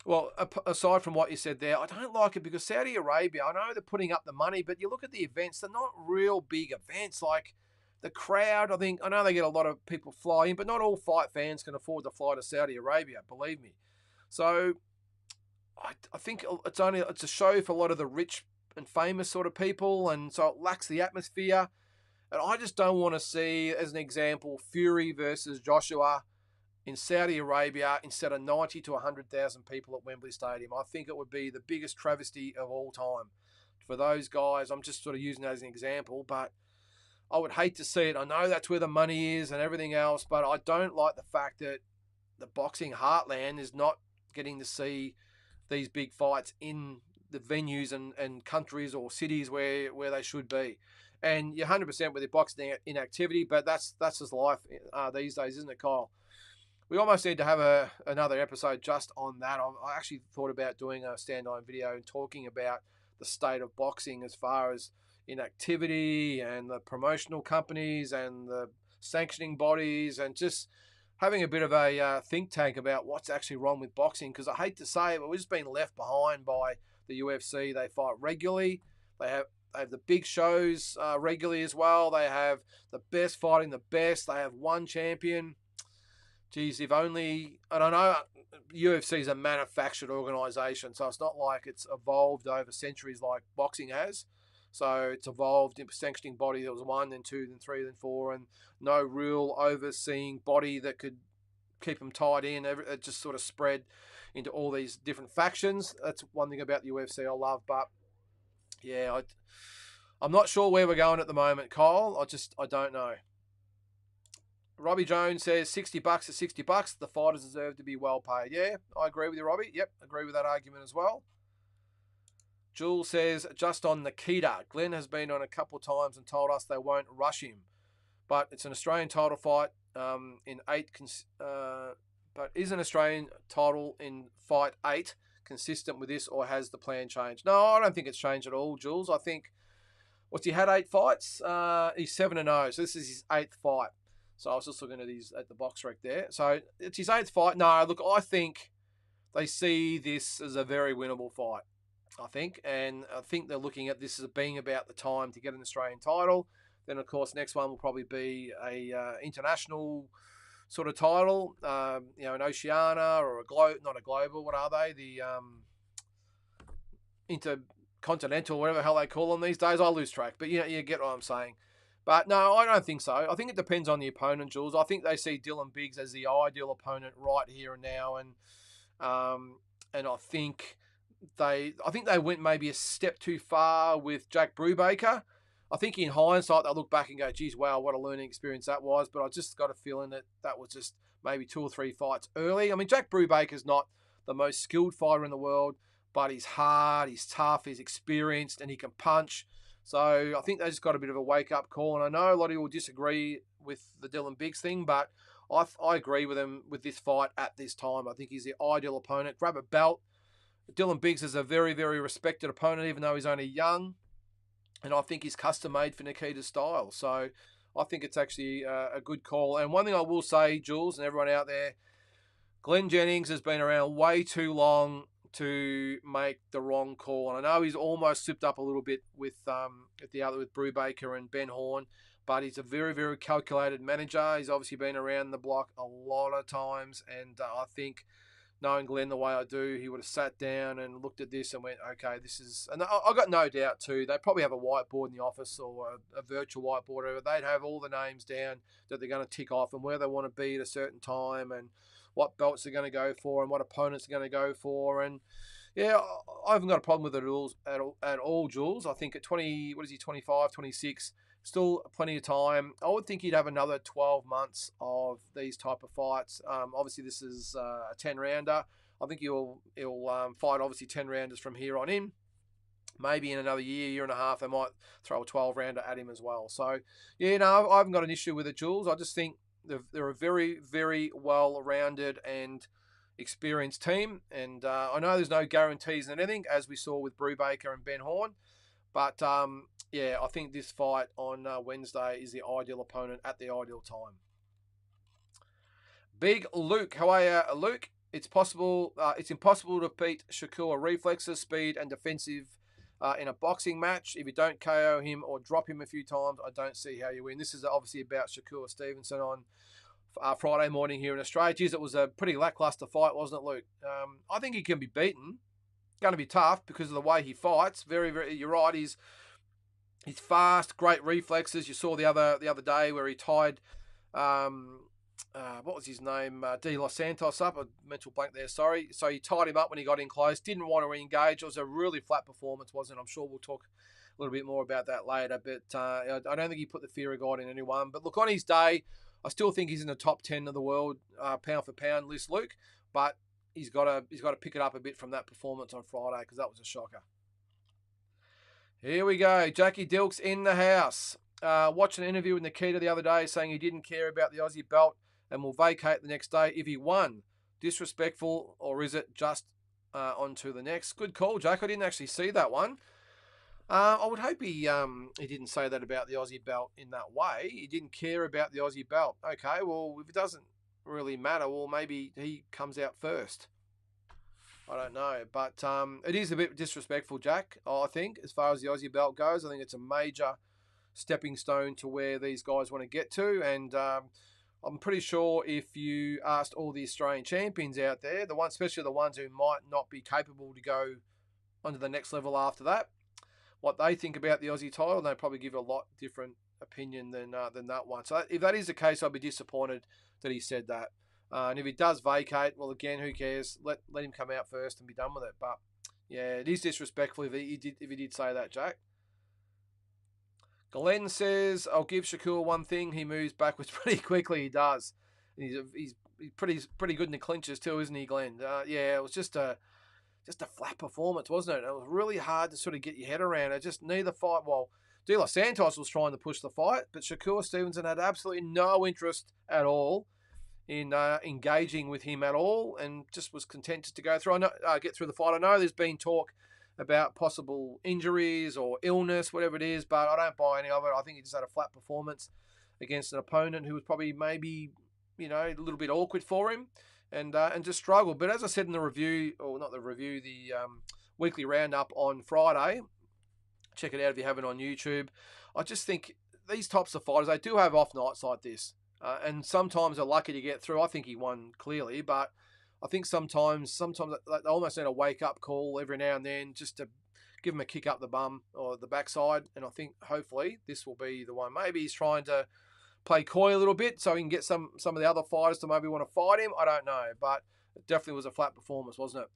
well, aside from what you said there, I don't like it because Saudi Arabia, I know they're putting up the money, but you look at the events, they're not real big events. Like the crowd, I know they get a lot of people fly in, but not all fight fans can afford to fly to Saudi Arabia, believe me. So I think it's a show for a lot of the rich and famous sort of people, and so it lacks the atmosphere. And I just don't want to see, as an example, Fury versus Joshua in Saudi Arabia instead of 90 to 100,000 people at Wembley Stadium. I think it would be the biggest travesty of all time for those guys. I'm just sort of using that as an example, but I would hate to see it. I know that's where the money is and everything else, but I don't like the fact that the boxing heartland is not getting to see these big fights in the venues and countries or cities where they should be. And you're 100% with the boxing inactivity, but that's just life these days, isn't it, Kyle? We almost need to have another episode just on that. I actually thought about doing a stand-on video and talking about the state of boxing as far as inactivity and the promotional companies and the sanctioning bodies, and just having a bit of a think tank about what's actually wrong with boxing, because I hate to say it, but we're just being left behind by the UFC. They fight regularly. They have the big shows regularly as well. They have the best fighting the best. They have one champion. Geez, if only, and I know UFC is a manufactured organisation, so it's not like it's evolved over centuries like boxing has. So it's evolved into sanctioning body. There was 1, then 2, then 3, then 4, and no real overseeing body that could keep them tied in. It just sort of spread into all these different factions. That's one thing about the UFC I love. But yeah, I'm not sure where we're going at the moment, Kyle. I don't know. Robbie Jones says $60 is $60. The fighters deserve to be well paid. Yeah, I agree with you, Robbie. Yep, agree with that argument as well. Jules says, just on Nikita, Glenn has been on a couple of times and told us they won't rush him. But it's an Australian title fight in 8. But is an Australian title in fight 8 consistent with this, or has the plan changed? No, I don't think it's changed at all, Jules. I think, he had 8 fights? He's 7-0, so this is his 8th fight. So I was just looking at the box rec there. So it's his 8th fight. No, look, I think they see this as a very winnable fight. I think they're looking at this as being about the time to get an Australian title. Then, of course, next one will probably be a international sort of title, an Oceania or not a global. What are they? The intercontinental, whatever the hell they call them these days. I lose track, but you get what I'm saying. But no, I don't think so. I think it depends on the opponent, Jules. I think they see Dylan Biggs as the ideal opponent right here and now, and I think they went maybe a step too far with Jack Brubaker. I think in hindsight, they'll look back and go, geez, wow, what a learning experience that was. But I just got a feeling that was just maybe 2 or 3 fights early. I mean, Jack Brubaker's not the most skilled fighter in the world, but he's hard, he's tough, he's experienced, and he can punch. So I think they just got a bit of a wake-up call. And I know a lot of you will disagree with the Dylan Biggs thing, but I agree with him with this fight at this time. I think he's the ideal opponent. Grab a belt. Dylan Biggs is a very, very respected opponent, even though he's only young. And I think he's custom made for Nikita's style. So I think it's actually a good call. And one thing I will say, Jules, and everyone out there, Glenn Jennings has been around way too long to make the wrong call. And I know he's almost slipped up a little bit with at the other with Brubaker and Ben Horn, but he's a very, very calculated manager. He's obviously been around the block a lot of times, and I think, knowing Glenn the way I do, he would have sat down and looked at this and went, okay, this is... And I got no doubt, too, they probably have a whiteboard in the office or a virtual whiteboard, or they'd have all the names down that they're going to tick off and where they want to be at a certain time and what belts they're going to go for and what opponents they're going to go for. And, yeah, I haven't got a problem with it at all, Jules. I think at 20... What is he, 25, 26... Still plenty of time. I would think he'd have another 12 months of these type of fights. Obviously, this is a 10-rounder. I think he'll fight, obviously, 10-rounders from here on in. Maybe in another year and a half, they might throw a 12-rounder at him as well. So, yeah, no, I haven't got an issue with it, Jules. I just think they're a very, very well-rounded and experienced team. And I know there's no guarantees in anything, as we saw with Brubaker and Ben Horn. But, yeah, I think this fight on Wednesday is the ideal opponent at the ideal time. Big Luke. How are you, Luke? It's possible. It's impossible to beat Shakur reflexes, speed, and defensive in a boxing match. If you don't KO him or drop him a few times, I don't see how you win. This is obviously about Shakur Stevenson on Friday morning here in Australia. Geez, it was a pretty lackluster fight, wasn't it, Luke? I think he can be beaten. Going to be tough because of the way he fights. Very, very. You're right. He's fast, great reflexes. You saw the other day where he tied, what was his name? De Los Santos up. A mental blank there. Sorry. So he tied him up when he got in close. Didn't want to re-engage. It was a really flat performance, wasn't it? I'm sure we'll talk a little bit more about that later. But I don't think he put the fear of God in anyone. But look, on his day, I still think he's in the top 10 of the world pound for pound list, Luke. But he's got to pick it up a bit from that performance on Friday, because that was a shocker. Here we go. Jackie Dilks in the house. Watched an interview with Nikita the other day saying he didn't care about the Aussie belt and will vacate the next day if he won. Disrespectful, or is it just on to the next? Good call, Jack. I didn't actually see that one. I would hope he didn't say that about the Aussie belt in that way. He didn't care about the Aussie belt. Okay, well, if it doesn't really matter, well, maybe he comes out first. I don't know, but it is a bit disrespectful, Jack, I think, as far as the Aussie belt goes. I think it's a major stepping stone to where these guys want to get to, and I'm pretty sure if you asked all the Australian champions out there, the ones, especially the ones who might not be capable to go onto the next level after that, what they think about the Aussie title, they'd probably give a lot different opinion than that one. So if that is the case, I'd be disappointed that he said that. And if he does vacate, well, again, who cares? Let him come out first and be done with it. But yeah, it is disrespectful if he did say that, Jack. Glenn says, "I'll give Shakur one thing: he moves backwards pretty quickly. He does. He's pretty good in the clinches too, isn't he, Glenn? Yeah, it was just a flat performance, wasn't it? It was really hard to sort of get your head around. It just neither fight. Well, De Los Santos was trying to push the fight, but Shakur Stevenson had absolutely no interest at all in engaging with him at all, and just was content just to go through. Get through the fight. I know there's been talk about possible injuries or illness, whatever it is, but I don't buy any of it. I think he just had a flat performance against an opponent who was probably maybe a little bit awkward for him, and just struggled. But as I said in the review, or not the review, the weekly roundup on Friday, check it out if you haven't on YouTube. I just think these types of fighters, they do have off nights like this. And sometimes they're lucky to get through. I think he won clearly, but I think sometimes they almost need a wake-up call every now and then just to give him a kick up the bum or the backside. And I think hopefully this will be the one. Maybe he's trying to play coy a little bit so he can get some of the other fighters to maybe want to fight him. I don't know, but it definitely was a flat performance, wasn't it?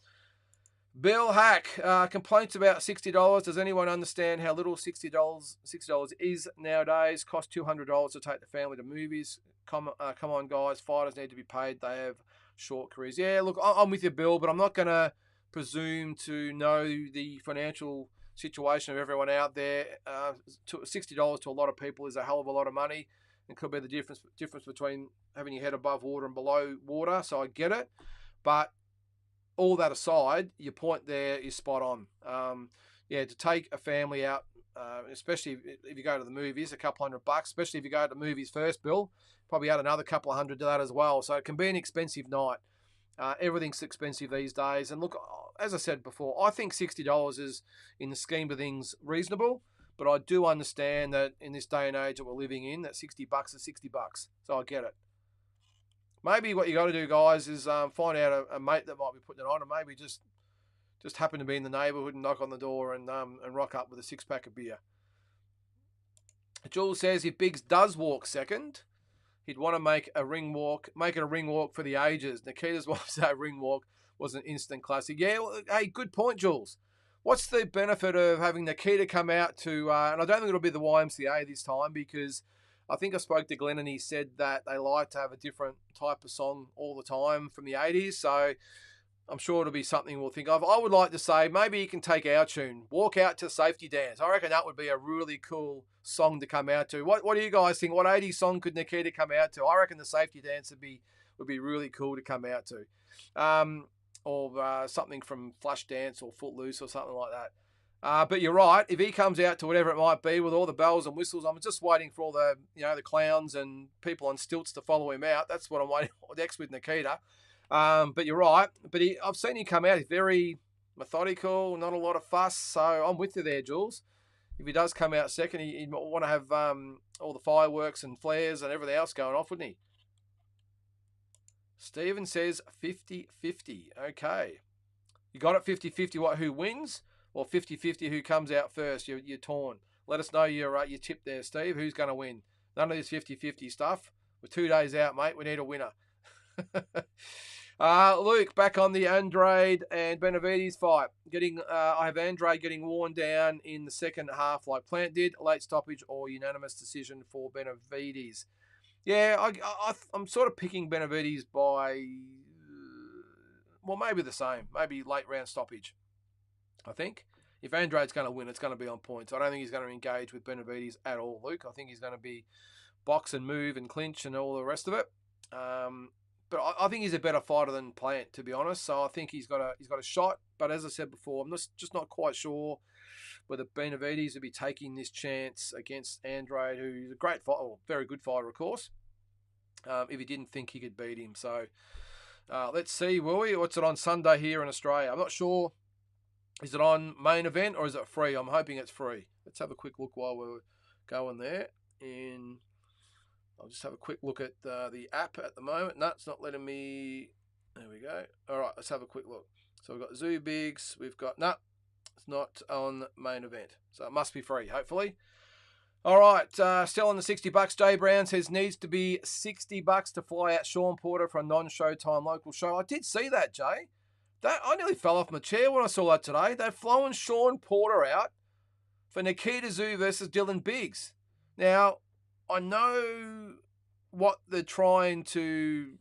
Bill Hack, complaints about $60. Does anyone understand how little $60 is nowadays? Cost $200 to take the family to movies. Come on, guys. Fighters need to be paid. They have short careers. Yeah, look, I'm with you, Bill, but I'm not going to presume to know the financial situation of everyone out there. $60 to a lot of people is a hell of a lot of money. It could be the difference between having your head above water and below water, so I get it. But all that aside, your point there is spot on. Yeah, to take a family out, especially if you go to the movies, a couple $100, especially if you go to the movies first, Bill, probably add another couple of hundred to that as well. So it can be an expensive night. Everything's expensive these days. And look, as I said before, I think $60 is, in the scheme of things, reasonable. But I do understand that in this day and age that we're living in, that $60 is $60. So I get it. Maybe what you got to do, guys, is find out a mate that might be putting it on, and maybe just happen to be in the neighbourhood and knock on the door and rock up with a 6-pack of beer. Jules says if Biggs does walk second, he'd want to make it a ring walk for the ages. Nikita's wife said a ring walk was an instant classic. Yeah, well, hey, good point, Jules. What's the benefit of having Nikita come out to, and I don't think it'll be the YMCA this time, because I think I spoke to Glenn and he said that they like to have a different type of song all the time from the 80s. So I'm sure it'll be something we'll think of. I would like to say maybe you can take our tune, Walk Out to Safety Dance. I reckon that would be a really cool song to come out to. What do you guys think? What 80s song could Nikita come out to? I reckon the Safety Dance would be really cool to come out to. Or something from Flashdance or Footloose or something like that. But you're right. If he comes out to whatever it might be with all the bells and whistles, I'm just waiting for all the the clowns and people on stilts to follow him out. That's what I'm waiting for next with Nikita. But you're right. But I've seen him come out. He's very methodical, not a lot of fuss. So I'm with you there, Jules. If he does come out second, he'd want to have all the fireworks and flares and everything else going off, wouldn't he? Stephen says 50-50. Okay. You got it 50-50 what, who wins? Or 50-50 who comes out first? You're torn. Let us know your tip there, Steve. Who's going to win? None of this 50-50 stuff. We're 2 days out, mate. We need a winner. Luke, back on the Andrade and Benavides fight. I have Andrade getting worn down in the second half like Plant did. Late stoppage or unanimous decision for Benavides. Yeah, I'm sort of picking Benavides by, well, maybe the same. Maybe late round stoppage. I think if Andrade's going to win, it's going to be on points. I don't think he's going to engage with Benavides at all, Luke. I think he's going to be box and move and clinch and all the rest of it. But I think he's a better fighter than Plant, to be honest. So I think he's got a shot. But as I said before, I'm just not quite sure whether Benavides will be taking this chance against Andrade, who's a great fighter, very good fighter, of course. If he didn't think he could beat him. So let's see, will we? What's it on Sunday here in Australia? I'm not sure. Is it on main event or is it free? I'm hoping it's free. Let's have a quick look while we're going there. And I'll just have a quick look at the app at the moment. No, it's not letting me. There we go. All right, let's have a quick look. So we've got Zubig's. We've got, no, it's not on main event. So it must be free, hopefully. All right, still on the $60. Jay Brown says needs to be $60 to fly out Sean Porter for a non-showtime local show. I did see that, Jay. I nearly fell off my chair when I saw that today. They're flowing Sean Porter out for Nikita Tszyu versus Dylan Biggs. Now, I know what they're trying to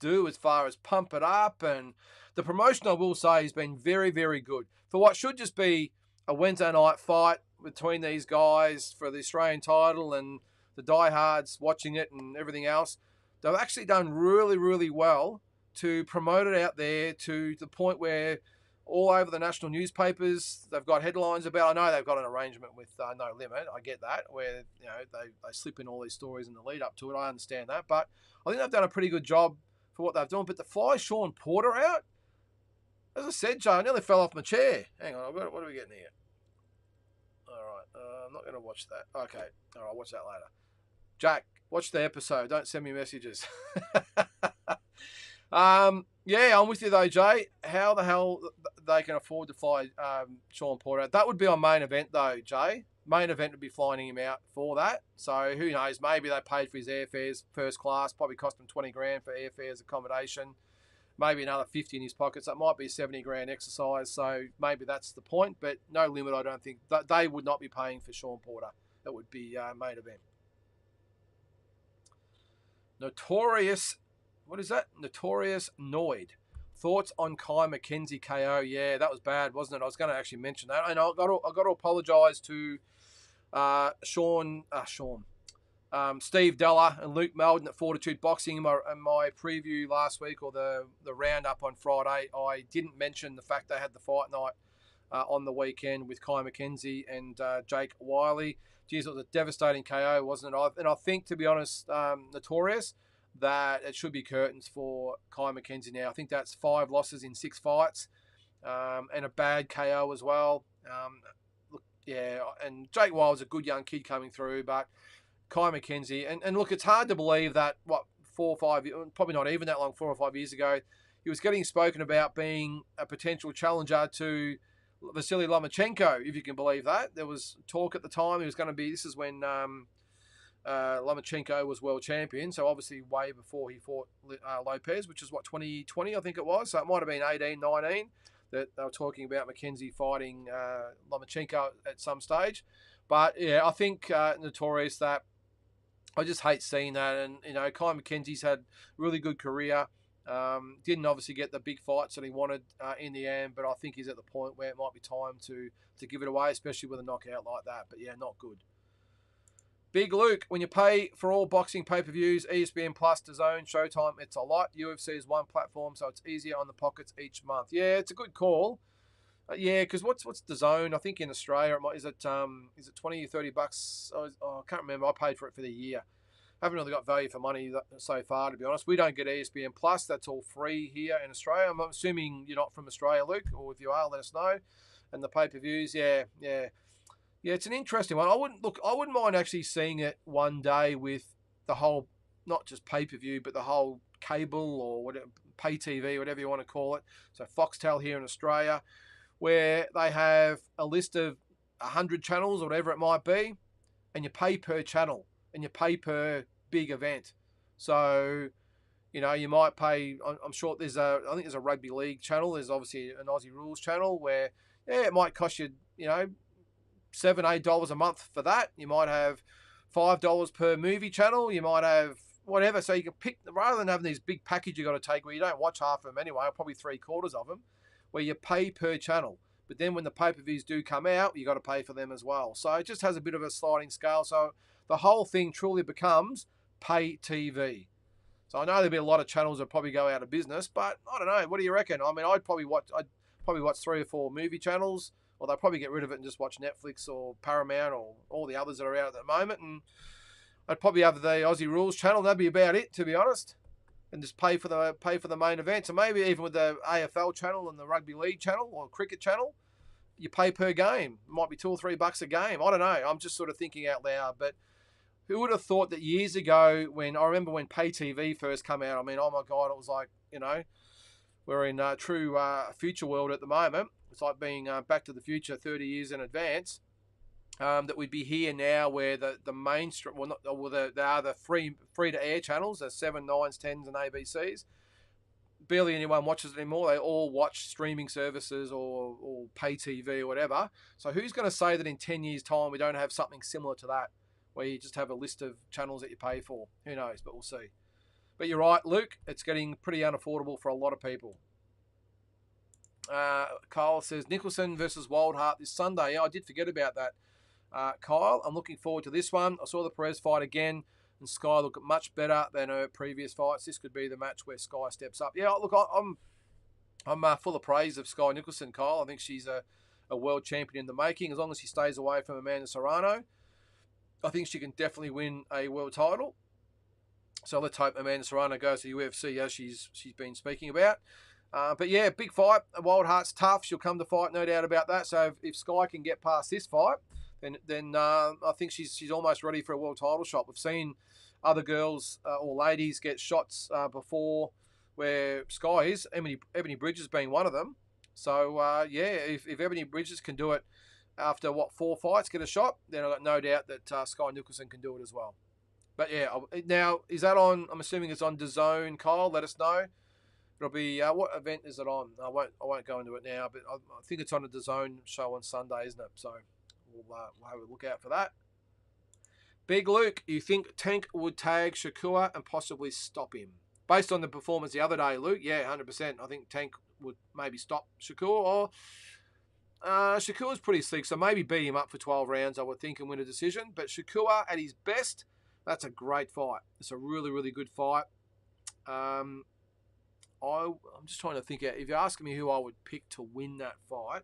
do as far as pump it up, and the promotion, I will say, has been very, very good. For what should just be a Wednesday night fight between these guys for the Australian title and the diehards watching it and everything else, they've actually done really, really well to promote it out there to the point where all over the national newspapers, they've got headlines about. I know they've got an arrangement with No Limit. I get that, where they slip in all these stories in the lead up to it. I understand that, but I think they've done a pretty good job for what they've done. But to fly Sean Porter out, as I said, Joe, I nearly fell off my chair. Hang on, what are we getting here? All right, I'm not going to watch that. Okay, all right, I'll watch that later. Jack, watch the episode. Don't send me messages. Yeah, I'm with you though, Jay. How the hell they can afford to fly Sean Porter out? That would be on main event though, Jay. Main event would be flying him out for that. So who knows? Maybe they paid for his airfares first class. Probably cost him $20,000 for airfares, accommodation. Maybe another 50 in his pockets. That might be a $70,000 exercise. So maybe that's the point. But No Limit, I don't think they would not be paying for Sean Porter. That would be main event. Notorious. What is that? Notorious Noid. Thoughts on Kai McKenzie KO? Yeah, that was bad, wasn't it? I was going to actually mention that. And I've got to apologise to Steve Della and Luke Meldon at Fortitude Boxing in my preview last week, or the roundup on Friday. I didn't mention the fact they had the fight night on the weekend with Kai McKenzie and Jake Wiley. Geez, it was a devastating KO, wasn't it? And I think, to be honest, Notorious, that it should be curtains for Kai McKenzie now. I think that's 5 losses in 6 fights, and a bad KO as well. Look, yeah, and Jake Wiley's a good young kid coming through, but Kai McKenzie, and look, it's hard to believe that, 4 or 5, probably not even that long, 4 or 5 years ago, he was getting spoken about being a potential challenger to Vasily Lomachenko, if you can believe that. There was talk at the time he was going to be, this is when Lomachenko was world champion, so obviously way before he fought Lopez, which is 2020, I think it was, so it might have been 18, 19, that they were talking about McKenzie fighting Lomachenko at some stage. But yeah, I think Notorious, that I just hate seeing that. And, Kai McKenzie's had a really good career. Didn't obviously get the big fights that he wanted in the end, but I think he's at the point where it might be time to give it away, especially with a knockout like that. But yeah, not good. Big Luke, when you pay for all boxing pay-per-views, ESPN Plus, DAZN, Showtime, it's a lot. UFC is one platform, so it's easier on the pockets each month. Yeah, it's a good call. Yeah, because what's DAZN? I think in Australia, is it $20 or $30? I can't remember. I paid for it for the year. Haven't really got value for money so far, to be honest. We don't get ESPN Plus. That's all free here in Australia. I'm assuming you're not from Australia, Luke, or if you are, let us know. And the pay-per-views, yeah, it's an interesting one. I wouldn't mind actually seeing it one day with the whole, not just pay-per-view, but the whole cable or whatever, pay TV, whatever you want to call it. So Foxtel here in Australia, where they have a list of 100 channels or whatever it might be, and you pay per channel and you pay per big event. So, you might pay, I'm sure I think there's a rugby league channel. There's obviously an Aussie Rules channel where, yeah, it might cost you, $7, $8 a month for that. You might have $5 per movie channel. You might have whatever. So you can pick, rather than having these big packages you got to take where you don't watch half of them anyway, or probably 3/4 of them, where you pay per channel. But then when the pay-per-views do come out, you got to pay for them as well. So it just has a bit of a sliding scale. So the whole thing truly becomes pay TV. So I know there'll be a lot of channels that probably go out of business, but I don't know. What do you reckon? I mean, I'd probably watch 3 or 4 movie channels, or they'll probably get rid of it and just watch Netflix or Paramount or all the others that are out at the moment. And I'd probably have the Aussie Rules channel. That'd be about it, to be honest. And just pay for the main events. And maybe even with the AFL channel and the rugby league channel or cricket channel, you pay per game. It might be $2 or $3 a game. I don't know. I'm just sort of thinking out loud. But who would have thought that years ago, when I remember when pay TV first came out, I mean, oh my God, it was like, we're in true future world at the moment. It's like being Back to the Future 30 years in advance. That we'd be here now, where the mainstream, they are the free to air channels, the 7, 9s, 10s, and ABCs. Barely anyone watches it anymore. They all watch streaming services or pay TV or whatever. So who's going to say that in 10 years' time we don't have something similar to that, where you just have a list of channels that you pay for? Who knows? But we'll see. But you're right, Luke. It's getting pretty unaffordable for a lot of people. Kyle says Nicholson versus Wildheart this Sunday. Yeah, I did forget about that. Kyle, I'm looking forward to this one. I saw the Perez fight again, and Sky looked much better than her previous fights. This could be the match where Sky steps up. Yeah, look, I'm full of praise of Sky Nicholson, Kyle. I think she's a world champion in the making. As long as she stays away from Amanda Serrano, I think she can definitely win a world title. So let's hope Amanda Serrano goes to UFC, as she's been speaking about. But yeah, big fight. Wildheart's tough. She'll come to fight, no doubt about that. So if Sky can get past this fight, then I think she's almost ready for a world title shot. We've seen other girls or ladies get shots before, where Sky is. Ebony Bridges being one of them. So yeah, if Ebony Bridges can do it after 4 fights, get a shot, then I've got no doubt that Sky Nicholson can do it as well. But yeah, now is that on? I'm assuming it's on DAZN. Kyle, let us know. It'll be what event is it on? I won't go into it now, but I think it's on a DAZN show on Sunday, isn't it? So we'll have a look out for that. Big Luke, you think Tank would tag Shakur and possibly stop him? Based on the performance the other day, Luke, yeah, 100%. I think Tank would maybe stop Shakur, or Shakur's pretty slick, so maybe beat him up for 12 rounds, I would think, and win a decision. But Shakur at his best, That's a great fight. It's a really, really good fight. I'm just trying to think out. If you're asking me who I would pick to win that fight,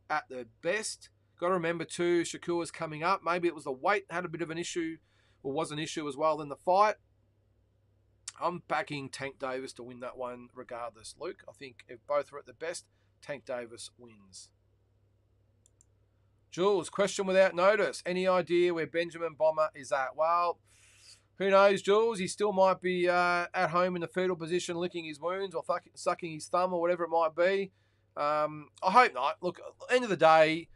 at the best, got to remember too, Shakur's coming up. Maybe it was the weight had a bit of an issue, or was an issue as well in the fight. I'm backing Tank Davis to win that one regardless, Luke. I think if both are at the best, Tank Davis wins. Jules, question without notice. Any idea where Benjamin Bomber is at? Well, who knows, Jules? He still might be at home in the fetal position, licking his wounds or sucking his thumb or whatever it might be. I hope not. Look, at the end of the day,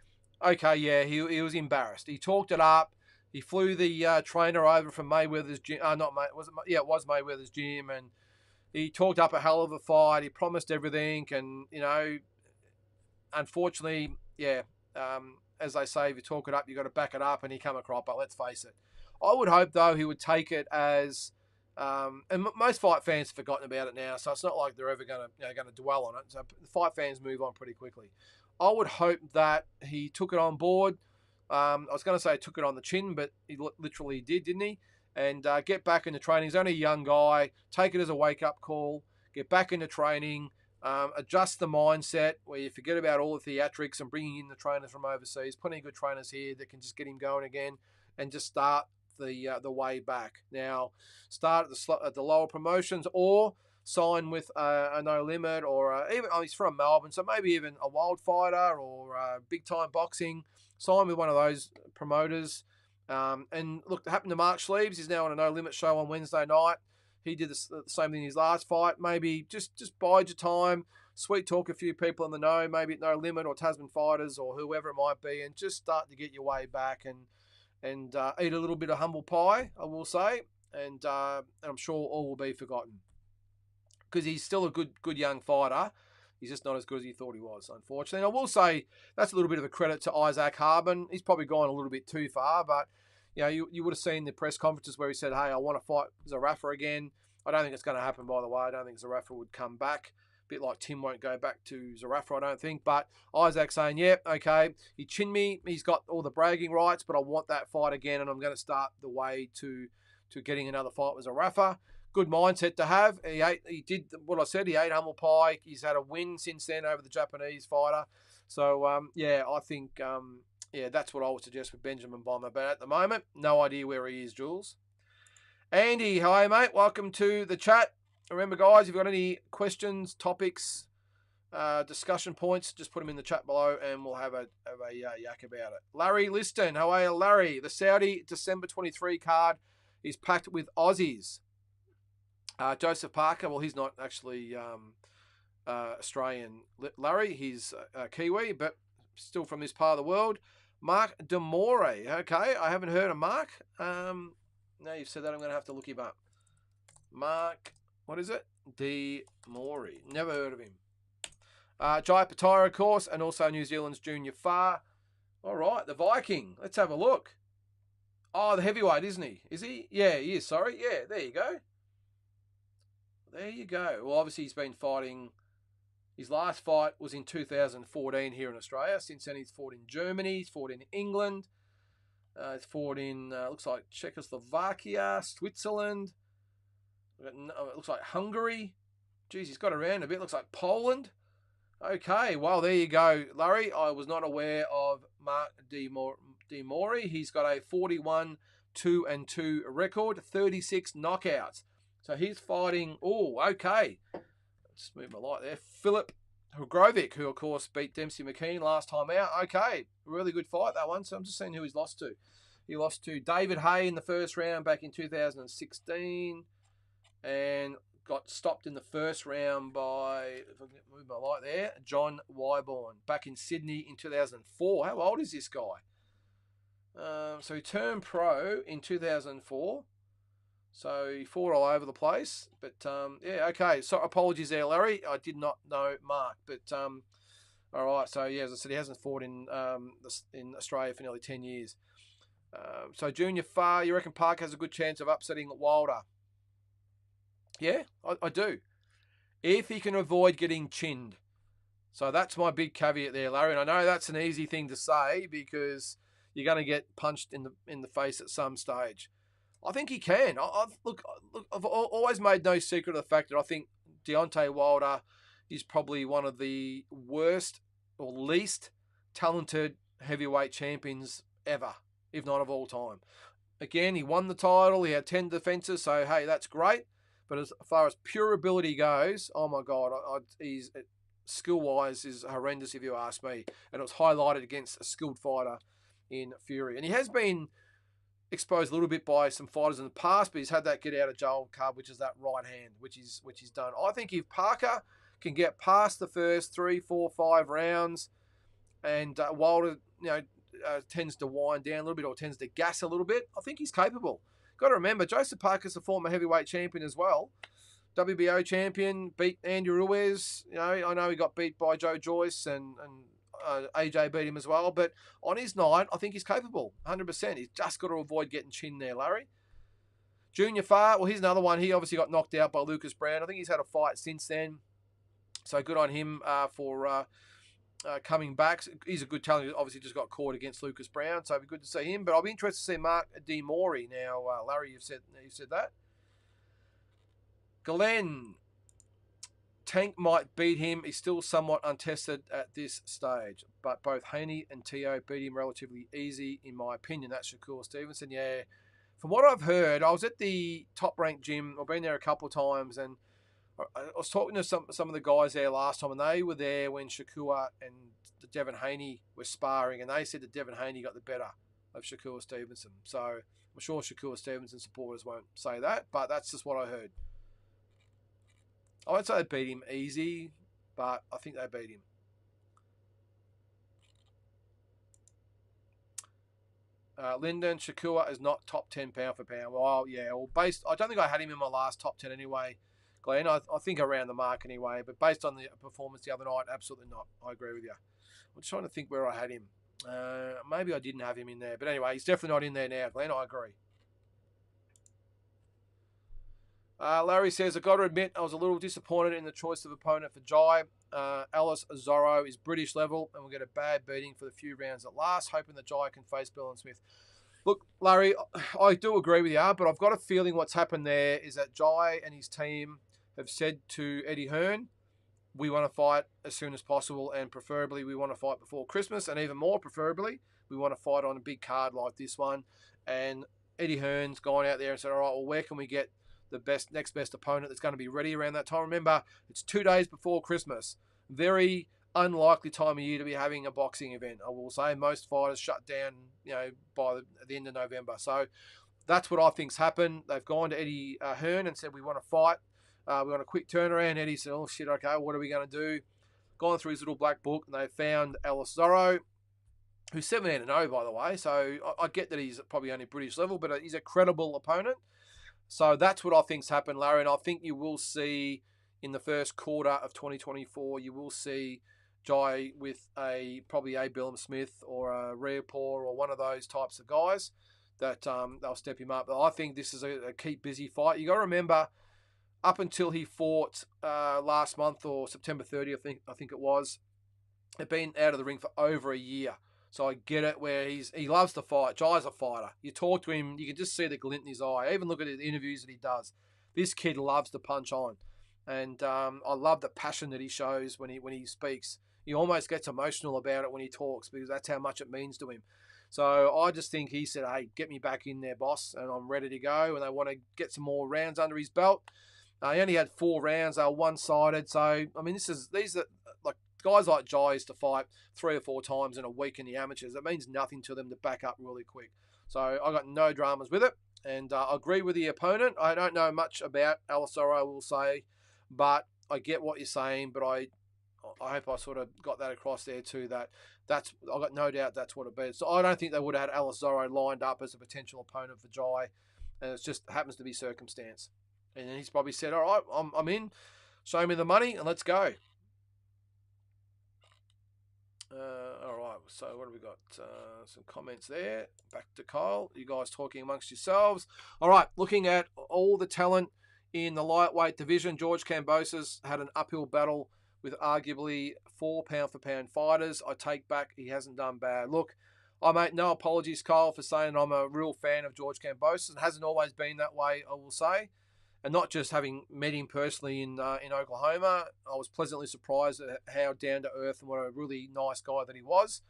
okay, yeah, he was embarrassed. He talked it up. He flew the trainer over from Mayweather's gym. It was Mayweather's gym, and he talked up a hell of a fight. He promised everything, and unfortunately, yeah. As they say, if you talk it up, you got to back it up, and he come a cropper. Let's face it. I would hope though he would take it as, and most fight fans have forgotten about it now, so it's not like they're ever going to dwell on it. So the fight fans move on pretty quickly. I would hope that he took it on board. I was going to say took it on the chin, but he literally did, didn't he? And get back into training. He's only a young guy. Take it as a wake-up call. Get back into training. Adjust the mindset where you forget about all the theatrics and bringing in the trainers from overseas. Plenty of good trainers here that can just get him going again and just start the way back. Now, start at the lower promotions or sign with a No Limit or even he's from Melbourne, so maybe even a Wild Fighter or Big Time Boxing. Sign with one of those promoters. And look, it happened to Mark Sleeves. He's now on a No Limit show on Wednesday night. He did the same thing in his last fight. Maybe just bide your time, sweet talk a few people in the know, maybe at No Limit or Tasman Fighters or whoever it might be, and just start to get your way back and eat a little bit of humble pie, I will say, and I'm sure all will be forgotten. Because he's still a good young fighter. He's just not as good as he thought he was, unfortunately. And I will say that's a little bit of a credit to Isaac Harbin. He's probably gone a little bit too far, but you would have seen the press conferences where he said, hey, I want to fight Zarafa again. I don't think it's going to happen, by the way. I don't think Zarafa would come back. A bit like Tim won't go back to Zarafa, I don't think. But Isaac saying, yep, okay, he chinned me. He's got all the bragging rights, but I want that fight again, and I'm going to start the way to getting another fight with Zarafa. Good mindset to have. He did what I said. He ate humble pie. He's had a win since then over the Japanese fighter. So, I think... that's what I would suggest with Benjamin Bomber. But at the moment, no idea where he is, Jules. Andy, hi, mate. Welcome to the chat. Remember, guys, if you've got any questions, topics, discussion points, just put them in the chat below and we'll have a yak about it. Larry Liston, how are you, Larry? The Saudi December 23 card is packed with Aussies. Joseph Parker, well, he's not actually Australian, Larry. He's Kiwi, but still from this part of the world. Mark Demore. Okay, I haven't heard of Mark. Now you've said that, I'm going to have to look him up. Mark, what is it? Demore. Never heard of him. Jai Patira, of course, and also New Zealand's Junior Far. All right, the Viking. Let's have a look. Oh, the heavyweight, isn't he? Is he? Yeah, he is, sorry. Yeah, there you go. There you go. Well, obviously he's been fighting... His last fight was in 2014 here in Australia. Since then, he's fought in Germany. He's fought in England. He's fought in, looks like Czechoslovakia, Switzerland. It looks like Hungary. Geez, he's got around a bit. Looks like Poland. Okay, well, there you go, Larry. I was not aware of Mark Demore. He's got a 41-2-2 record, 36 knockouts. So he's fighting, okay. Just move my light there. Filip Hrgovic, who of course beat Dempsey McKean last time out. Okay, really good fight that one. So I'm just seeing who he's lost to. He lost to David Hay in the first round back in 2016, and got stopped in the first round by, if I can move my light there, John Wyborn back in Sydney in 2004. How old is this guy? So he turned pro in 2004. So he fought all over the place, but okay. So apologies there, Larry. I did not know Mark, but all right. So yeah, as I said, he hasn't fought in Australia for nearly 10 years. So Junior Far, you reckon Park has a good chance of upsetting Wilder? Yeah, I do. If he can avoid getting chinned. So that's my big caveat there, Larry. And I know that's an easy thing to say because you're going to get punched in the face at some stage. I think he can. Look, I've always made no secret of the fact that I think Deontay Wilder is probably one of the worst or least talented heavyweight champions ever, if not of all time. Again, he won the title. He had 10 defenses, so hey, that's great. But as far as pure ability goes, oh my God, he's skill-wise is horrendous if you ask me. And it was highlighted against a skilled fighter in Fury. And he has been exposed a little bit by some fighters in the past, but he's had that get out of jail card, which is that right hand, which he's done. I think if Parker can get past the first 3, 4, 5 rounds, and Wilder, tends to wind down a little bit or tends to gas a little bit, I think he's capable. Got to remember, Joseph Parker's a former heavyweight champion as well. WBO champion, beat Andy Ruiz. I know he got beat by Joe Joyce and AJ beat him as well. But on his night, I think he's capable, 100%. He's just got to avoid getting chinned there, Larry. Junior Farr, well, here's another one. He obviously got knocked out by Lucas Brown. I think he's had a fight since then. So good on him for coming back. He's a good talent. Obviously just got caught against Lucas Brown. So it'd be good to see him. But I'll be interested to see Mark D. Morey. Now, Larry, you've said that. Glenn, Tank might beat him. He's still somewhat untested at this stage. But both Haney and Teo beat him relatively easy, in my opinion. That's Shakur Stevenson. Yeah. From what I've heard, I was at the top-ranked gym. I've been there a couple of times, and I was talking to some of the guys there last time, and they were there when Shakur and Devin Haney were sparring, and they said that Devin Haney got the better of Shakur Stevenson. So I'm sure Shakur Stevenson supporters won't say that, but that's just what I heard. I won't say they beat him easy, but I think they beat him. Lynden, Shakur is not top 10 pound for pound. Well, yeah, I don't think I had him in my last top 10 anyway, Glenn. I think around the mark anyway, but based on the performance the other night, absolutely not. I agree with you. I'm just trying to think where I had him. Maybe I didn't have him in there, but anyway, he's definitely not in there now, Glenn. I agree. Larry says, I've got to admit, I was a little disappointed in the choice of opponent for Jai. Alice Zorro is British level and will get a bad beating for the few rounds at last, hoping that Jai can face Bill and Smith. Look, Larry, I do agree with you, but I've got a feeling what's happened there is that Jai and his team have said to Eddie Hearn, we want to fight as soon as possible, and preferably we want to fight before Christmas, and even more preferably, we want to fight on a big card like this one. And Eddie Hearn's gone out there and said, all right, well, where can we get the next best opponent that's going to be ready around that time? Remember, it's 2 days before Christmas. Very unlikely time of year to be having a boxing event. I will say most fighters shut down, by the end of November. So that's what I think's happened. They've gone to Eddie Hearn and said, we want to fight. We want a quick turnaround. Eddie said, oh shit, okay, what are we going to do? Gone through his little black book, and they found Alice Zorro, who's 17-0, by the way. So I get that he's probably only British level, but he's a credible opponent. So that's what I think's happened, Larry, and I think you will see in the first quarter of 2024, you will see Jai with probably a Bill and Smith or a Reapor or one of those types of guys that they'll step him up. But I think this is a keep busy fight. You got to remember, up until he fought last month or September 30th, I think it was, he'd been out of the ring for over a year. So I get it where he loves to fight. Jai's a fighter. You talk to him, you can just see the glint in his eye. Even look at the interviews that he does. This kid loves to punch on. And I love the passion that he shows when he speaks. He almost gets emotional about it when he talks because that's how much it means to him. So I just think he said, hey, get me back in there, boss, and I'm ready to go. And they want to get some more rounds under his belt. He only had 4 rounds. They were one-sided. So, I mean, these are like guys like Jai used to fight 3 or 4 times in a week in the amateurs. It means nothing to them to back up really quick. So I got no dramas with it. And I agree with the opponent. I don't know much about Alisoro, I will say, but I get what you're saying. But I hope I sort of got that across there too. I've got no doubt that's what it be. So I don't think they would have had Alisoro lined up as a potential opponent for Jai, and it just happens to be circumstance. And then he's probably said, all right, I'm in. Show me the money and let's go. All right, so what have we got? Some comments there. Back to Kyle. You guys talking amongst yourselves. All right, looking at all the talent in the lightweight division, George Kambosos had an uphill battle with arguably 4 pound-for-pound fighters. I take back he hasn't done bad. Look, I make no apologies, Kyle, for saying I'm a real fan of George Kambosos. It hasn't always been that way, I will say. And not just having met him personally in Oklahoma, I was pleasantly surprised at how down to earth and what a really nice guy that he was.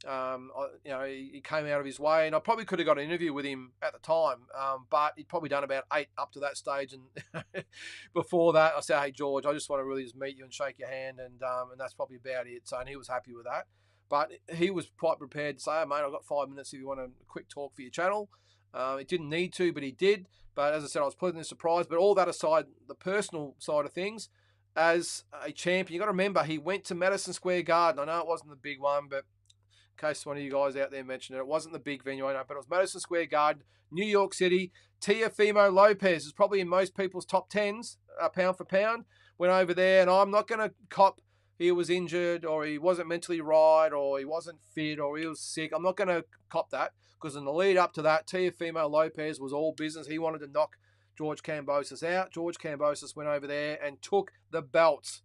He came out of his way, and I probably could have got an interview with him at the time, but he'd probably done about 8 up to that stage. And before that, I said, "Hey George, I just want to really just meet you and shake your hand," and that's probably about it. So, and he was happy with that, but he was quite prepared to say, "Hey, mate, I've got 5 minutes if you want a quick talk for your channel." It didn't need to, but he did. But as I said, I was pleasantly surprised. But all that aside, the personal side of things, as a champion, you got to remember he went to Madison Square Garden. I know it wasn't the big one, but in case one of you guys out there mentioned it, it wasn't the big venue, I know, but it was Madison Square Garden, New York City. Teofimo Lopez is probably in most people's top 10s, pound for pound. Went over there, and I'm not going to cop he was injured or he wasn't mentally right or he wasn't fit or he was sick. I'm not going to cop that, because in the lead up to that, Teofimo Lopez was all business. He wanted to knock George Kambosos out. George Kambosos went over there and took the belts.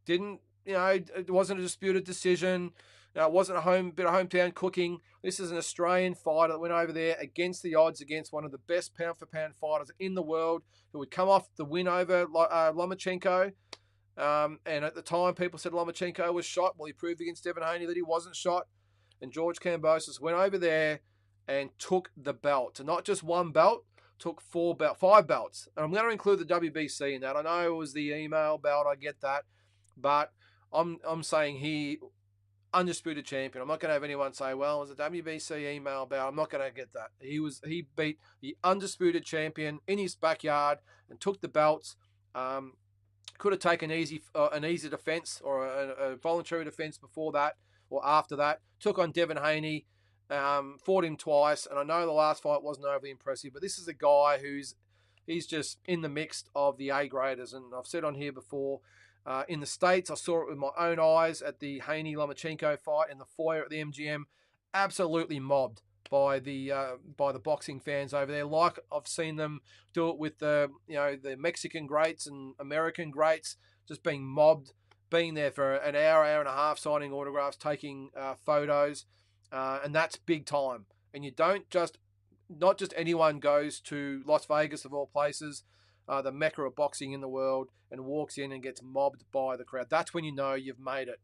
It wasn't a disputed decision. It wasn't a bit of hometown cooking. This is an Australian fighter that went over there against the odds, against one of the best pound-for-pound fighters in the world, who would come off the win over Lomachenko. And at the time, people said Lomachenko was shot. Well, he proved against Devin Haney that he wasn't shot. And George Kambosos went over there and took the belt. And not just one belt, took 5 belts. And I'm going to include the WBC in that. I know it was the email belt, I get that. But I'm saying he undisputed champion. I'm not going to have anyone say, well, it was a WBC email belt. I'm not going to get that. He beat the undisputed champion in his backyard and took the belts. Could have taken an easy defense or a voluntary defense before that or after that. Took on Devin Haney, fought him twice, and I know the last fight wasn't overly impressive, but this is a guy he's just in the mix of the A-graders. And I've said on here before, in the States, I saw it with my own eyes at the Haney-Lomachenko fight in the foyer at the MGM. Absolutely mobbed by the boxing fans over there. Like I've seen them do it with the Mexican greats and American greats, just being mobbed, being there for an hour and a half, signing autographs, taking photos, and that's big time. And you don't not just anyone goes to Las Vegas of all places, the mecca of boxing in the world, and walks in and gets mobbed by the crowd. That's when you know you've made it.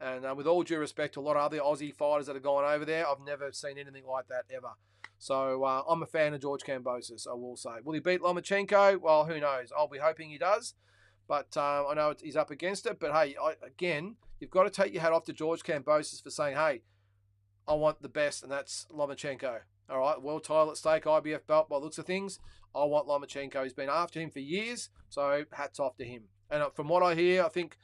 And with all due respect to a lot of other Aussie fighters that have gone over there, I've never seen anything like that ever. So I'm a fan of George Kambosos, I will say. Will he beat Lomachenko? Well, who knows? I'll be hoping he does. But I know he's up against it. But, hey, again, you've got to take your hat off to George Kambosos for saying, hey, I want the best, and that's Lomachenko. All right, world title at stake, IBF belt by the looks of things. I want Lomachenko. He's been after him for years, so hats off to him. And from what I hear, I think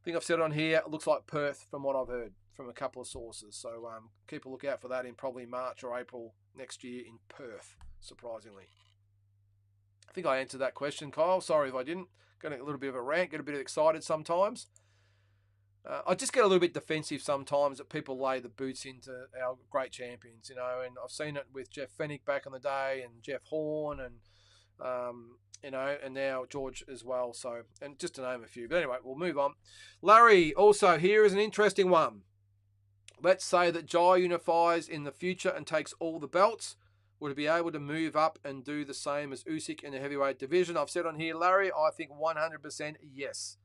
I've said on here, it looks like Perth from what I've heard from a couple of sources. So keep a look out for that in probably March or April next year in Perth, surprisingly. I think I answered that question, Kyle. Sorry if I didn't. Got a little bit of a rant, get a bit excited sometimes. I just get a little bit defensive sometimes that people lay the boots into our great champions, and I've seen it with Jeff Fennick back in the day and Jeff Horn and, and now George as well. So, and just to name a few. But anyway, we'll move on. Larry, also, here is an interesting one. Let's say that Jai unifies in the future and takes all the belts. Would he be able to move up and do the same as Usyk in the heavyweight division? I've said on here, Larry, I think 100% yes.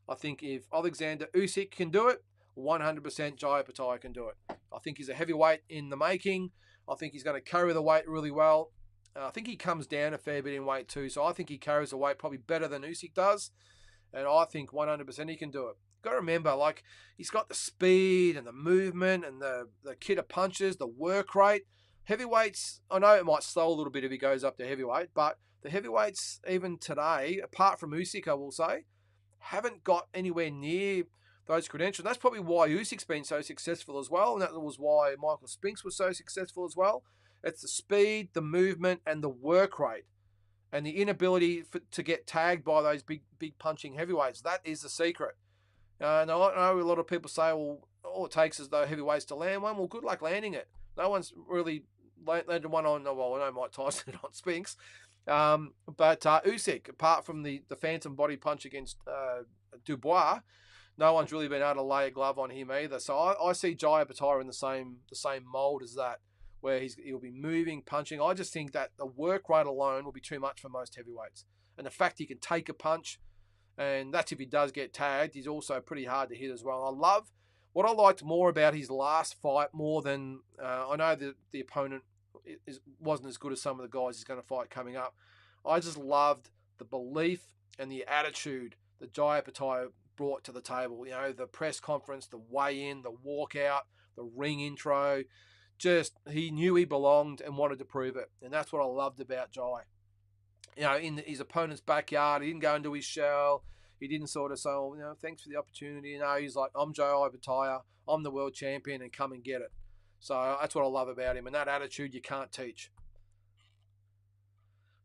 I think if Alexander Usyk can do it, 100% Jai Patai can do it. I think he's a heavyweight in the making. I think he's going to carry the weight really well. I think he comes down a fair bit in weight too, so I think he carries the weight probably better than Usyk does, and I think 100% he can do it. Got to remember, he's got the speed and the movement and the kit of punches, the work rate. Heavyweights, I know it might slow a little bit if he goes up to heavyweight, but the heavyweights, even today, apart from Usyk, I will say, haven't got anywhere near those credentials. That's probably why Usyk's been so successful as well, and that was why Michael Spinks was so successful as well. It's the speed, the movement, and the work rate, and the inability to get tagged by those big punching heavyweights. That is the secret. And I know a lot of people say, well, all it takes is the heavyweights to land one. Well, good luck landing it. No one's really landed one on, well, I know Mike Tyson on Spinks. But Usyk, apart from the phantom body punch against Dubois, no one's really been able to lay a glove on him either. So I see Jai Bataille in the same mould as that, where he'll be moving, punching. I just think that the work rate alone will be too much for most heavyweights. And the fact he can take a punch, and that's if he does get tagged, he's also pretty hard to hit as well. What I liked more about his last fight more than, I know that the opponent wasn't as good as some of the guys he's going to fight coming up. I just loved the belief and the attitude that Jai Bataille brought to the table. You know, the press conference, the weigh-in, the walkout, the ring intro. Just, he knew he belonged and wanted to prove it. And that's what I loved about Jai. You know, in his opponent's backyard, he didn't go into his shell. He didn't sort of say, oh, you know, thanks for the opportunity. No, he's like, I'm Jai Bataille. I'm the world champion and come and get it. So that's what I love about him. And that attitude you can't teach.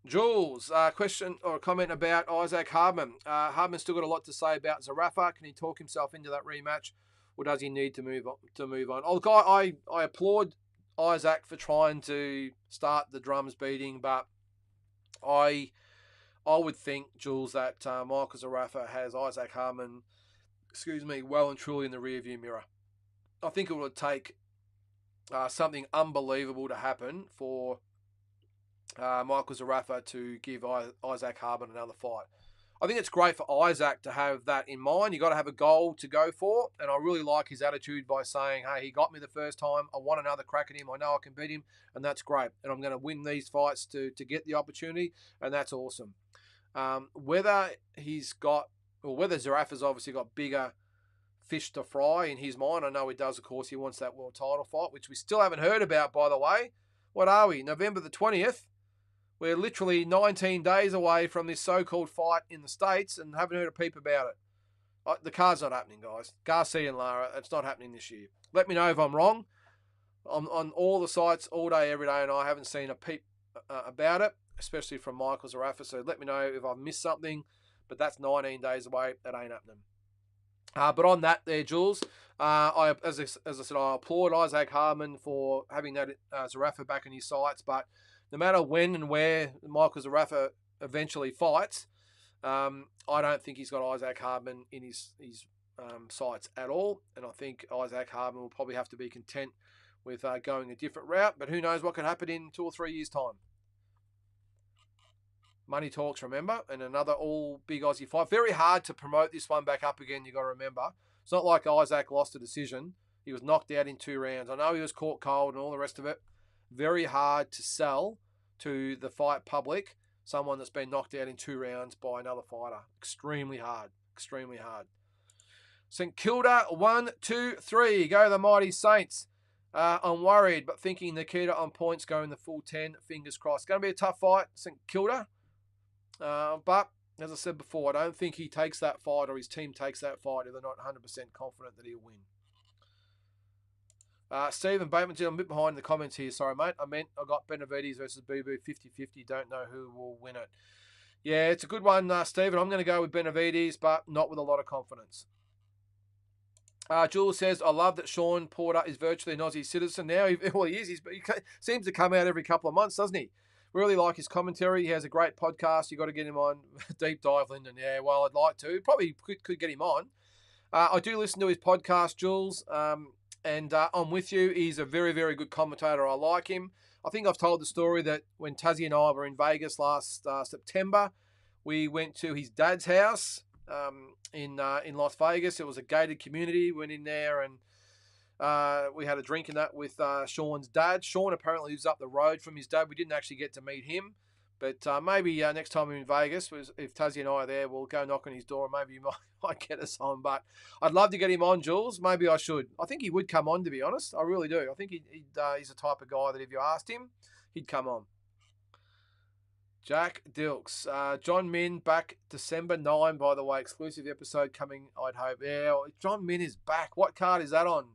Jules, question or comment about Isaac Hardman. Hardman's still got a lot to say about Zerafa. Can he talk himself into that rematch, or does he need to move on? Oh, look, I applaud Isaac for trying to start the drums beating, but I would think, Jules, that Michael Zerafa has Isaac Hardman, well and truly in the rearview mirror. I think it would take something unbelievable to happen for Michael Zerafa to give Isaac Hardman another fight. I think it's great for Isaac to have that in mind. You've got to have a goal to go for, and I really like his attitude by saying, hey, he got me the first time. I want another crack at him. I know I can beat him, and that's great. And I'm going to win these fights to get the opportunity, and that's awesome. Whether Zerafa's obviously got bigger fish to fry in his mind. I know he does, of course. He wants that world title fight, which we still haven't heard about, by the way. What are we? November the 20th? We're literally 19 days away from this so-called fight in the States and haven't heard a peep about it. The card's not happening, guys. Garcia and Lara, it's not happening this year. Let me know if I'm wrong. I'm on all the sites all day, every day, and I haven't seen a peep about it, especially from Michael Zerafa. So let me know if I've missed something, but that's 19 days away. That ain't happening. But on that there, Jules, as I said, I applaud Isaac Hardman for having that Zerafa back in his sights, but no matter when and where Michael Zerafa eventually fights, I don't think he's got Isaac Hardman in his sights at all. And I think Isaac Hardman will probably have to be content with going a different route. But who knows what could happen in 2 or 3 years' time. Money talks, remember, and another all big Aussie fight. Very hard to promote this one back up again, you got to remember. It's not like Isaac lost a decision. He was knocked out in 2 rounds. I know he was caught cold and all the rest of it. Very hard to sell to the fight public someone that's been knocked out in 2 rounds by another fighter. Extremely hard. Extremely hard. St Kilda, 1, 2, 3. Go the mighty Saints. I'm worried, but thinking Nikita on points going the full 10. Fingers crossed. Going to be a tough fight, St Kilda. But as I said before, I don't think he takes that fight or his team takes that fight if they're not 100% confident that he'll win. Stephen Bateman, I'm a bit behind in the comments here. Sorry, mate. I got Benavides versus Boo-Boo 50-50. Don't know who will win it. Yeah, it's a good one, Stephen. I'm going to go with Benavides, but not with a lot of confidence. Jules says, I love that Sean Porter is virtually an Aussie citizen now. Well, he is. He seems to come out every couple of months, doesn't he? Really like his commentary. He has a great podcast. You got to get him on. Deep Dive Lynden. Yeah, well, I'd like to. Probably could get him on. I do listen to his podcast, Jules. And I'm with you. He's a very, very good commentator. I like him. I think I've told the story that when Tazzy and I were in Vegas last September, we went to his dad's house in Las Vegas. It was a gated community. Went in there and we had a drink in that with Sean's dad. Sean apparently lives up the road from his dad. We didn't actually get to meet him. But maybe next time we're in Vegas, if Tazzy and I are there, we'll go knock on his door. Maybe he might get us on. But I'd love to get him on, Jules. Maybe I should. I think he would come on, to be honest. I really do. I think he's the type of guy that if you asked him, he'd come on. Jack Dilks. John Min back December 9, by the way. Exclusive episode coming, I'd hope. Yeah, John Min is back. What card is that on?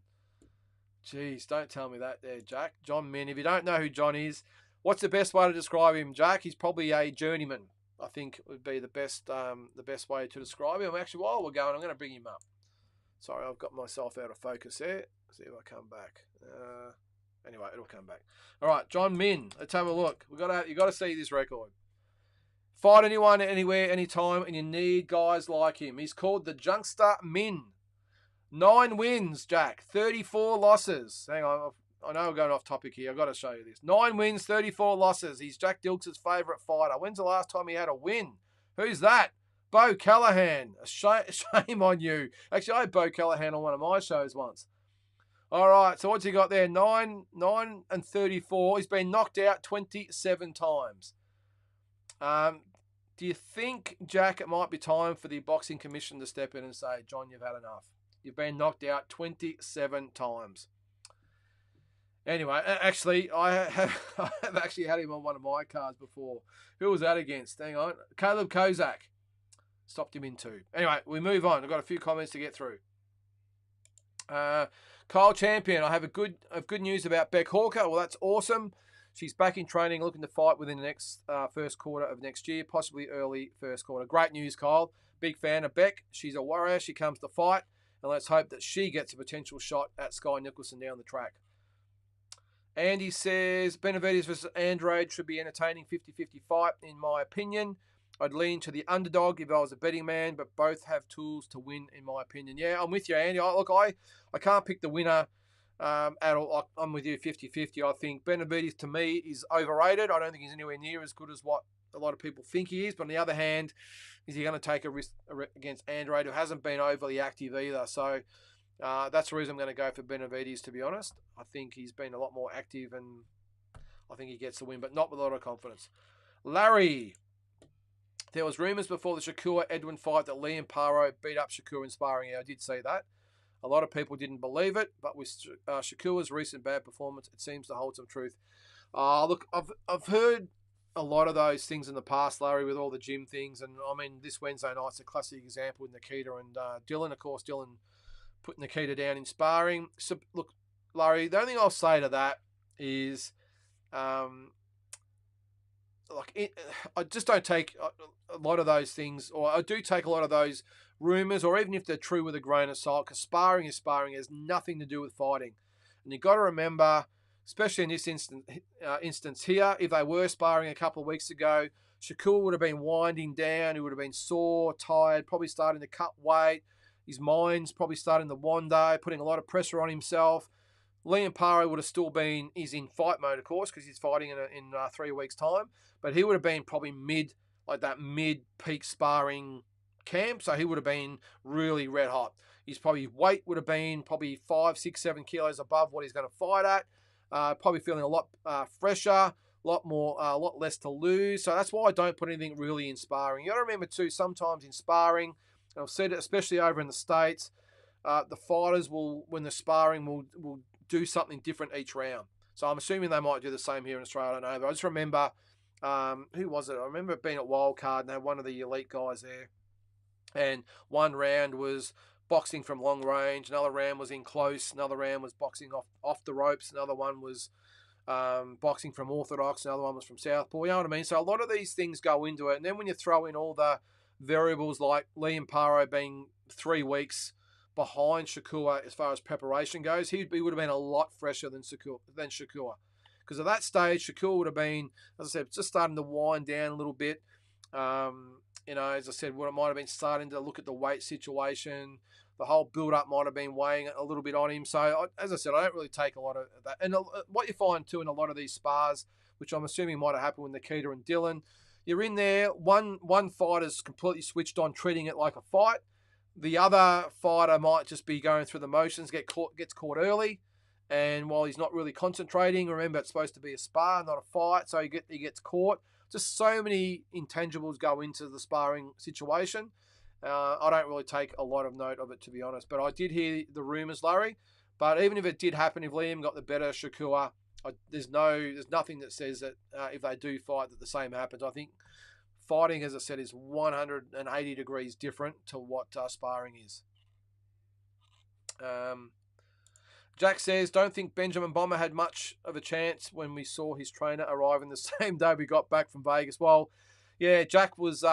Jeez, don't tell me that there, Jack. John Min. If you don't know who John is, what's the best way to describe him, Jack? He's probably a journeyman, I think would be the best way to describe him. Actually, while we're going, I'm going to bring him up. Sorry, I've got myself out of focus there. See if I come back. Anyway, it'll come back. All right, John Min. Let's have a look. You got to see this record. Fight anyone, anywhere, anytime, and you need guys like him. He's called the Junkster Min. 9 wins, Jack. 34 losses. Hang on. I know we're going off topic here. I've got to show you this. 9 wins, 34 losses. He's Jack Dilks' favourite fighter. When's the last time he had a win? Who's that? Bo Callahan. Shame on you. Actually, I had Bo Callahan on one of my shows once. All right, so what's he got there? 9 and 34. He's been knocked out 27 times. Do you think, Jack, it might be time for the Boxing Commission to step in and say, John, you've had enough? You've been knocked out 27 times. Anyway, actually, I have actually had him on one of my cards before. Who was that against? Hang on. Caleb Kozak. Stopped him in 2. Anyway, we move on. I've got a few comments to get through. Kyle Champion, I have good news about Beck Hawker. Well, that's awesome. She's back in training, looking to fight within the next first quarter of next year, possibly early first quarter. Great news, Kyle. Big fan of Beck. She's a warrior. She comes to fight. And let's hope that she gets a potential shot at Sky Nicholson down the track. Andy says, Benavides versus Andrade should be entertaining 50-50 fight, in my opinion. I'd lean to the underdog if I was a betting man, but both have tools to win, in my opinion. Yeah, I'm with you, Andy. I can't pick the winner at all. I'm with you 50-50. I think Benavides, to me, is overrated. I don't think he's anywhere near as good as what a lot of people think he is. But on the other hand, is he going to take a risk against Andrade, who hasn't been overly active either? So that's the reason I'm going to go for Benavides, to be honest. I think he's been a lot more active, and I think he gets the win, but not with a lot of confidence. Larry, there was rumours before the Shakur-Edwin fight that Liam Paro beat up Shakur in sparring. Yeah, I did see that. A lot of people didn't believe it, but with Shakur's recent bad performance, it seems to hold some truth. Look, I've heard a lot of those things in the past, Larry, with all the gym things. And, I mean, this Wednesday night's a classic example with Nikita and Dylan. Of course, Dylan put Nikita down in sparring. So, look, Larry, the only thing I'll say to that is I just don't take a lot of those things, or I do take a lot of those rumours, or even if they're true, with a grain of salt, because sparring is sparring. It has nothing to do with fighting. And you've got to remember, especially in this instance here, if they were sparring a couple of weeks ago, Shakur would have been winding down. He would have been sore, tired, probably starting to cut weight. His mind's probably starting to wander, putting a lot of pressure on himself. Liam Paro would have still been, he's in fight mode, of course, because he's fighting in 3 weeks' time. But he would have been probably mid-peak sparring camp. So he would have been really red hot. His probably weight would have been probably 5, 6, 7 kilos above what he's going to fight at. Probably feeling a lot fresher, a lot less to lose. So that's why I don't put anything really in sparring. You got to remember too, sometimes in sparring, and I've said it, especially over in the States, the fighters will, when they're sparring, will do something different each round. So I'm assuming they might do the same here in Australia. I don't know. But I just remember, who was it? I remember being at Wildcard and they had one of the elite guys there. And one round was boxing from long range. Another round was in close. Another round was boxing off the ropes. Another one was boxing from orthodox. Another one was from southpaw. You know what I mean? So a lot of these things go into it. And then when you throw in all the variables like Liam Paro being 3 weeks behind Shakur as far as preparation goes, he would have been a lot fresher than Shakur. Because at that stage, Shakur would have been, as I said, just starting to wind down a little bit. As I said, what it might have been starting to look at the weight situation. The whole build-up might have been weighing a little bit on him. So, as I said, I don't really take a lot of that. And what you find, too, in a lot of these spars, which I'm assuming might have happened with Nikita and Dylan, you're in there, one fighter's completely switched on, treating it like a fight. The other fighter might just be going through the motions, gets caught early, and while he's not really concentrating, remember it's supposed to be a spar, not a fight, so he gets caught. Just so many intangibles go into the sparring situation. I don't really take a lot of note of it, to be honest, but I did hear the rumours, Larry. But even if it did happen, if Liam got the better Shakur, there's nothing that says that if they do fight that the same happens. I think fighting, as I said, is 180 degrees different to what sparring is. Jack says, don't think Benjamin Bomber had much of a chance when we saw his trainer arrive in the same day we got back from Vegas. Well, yeah, Jack was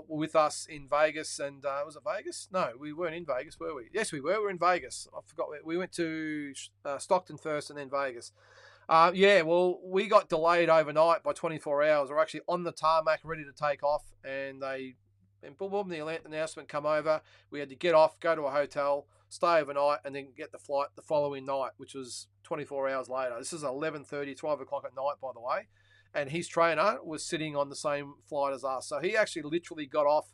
with us in Vegas, and was it Vegas? No, we weren't in Vegas, were we? Yes, we were. We were in Vegas. I forgot. We went to Stockton first and then Vegas. Well, we got delayed overnight by 24 hours. We're actually on the tarmac, ready to take off, and boom, the announcement come over. We had to get off, go to a hotel, stay overnight, and then get the flight the following night, which was 24 hours later. This is 11:30, 12 o'clock at night, by the way. And his trainer was sitting on the same flight as us. So he actually literally got off.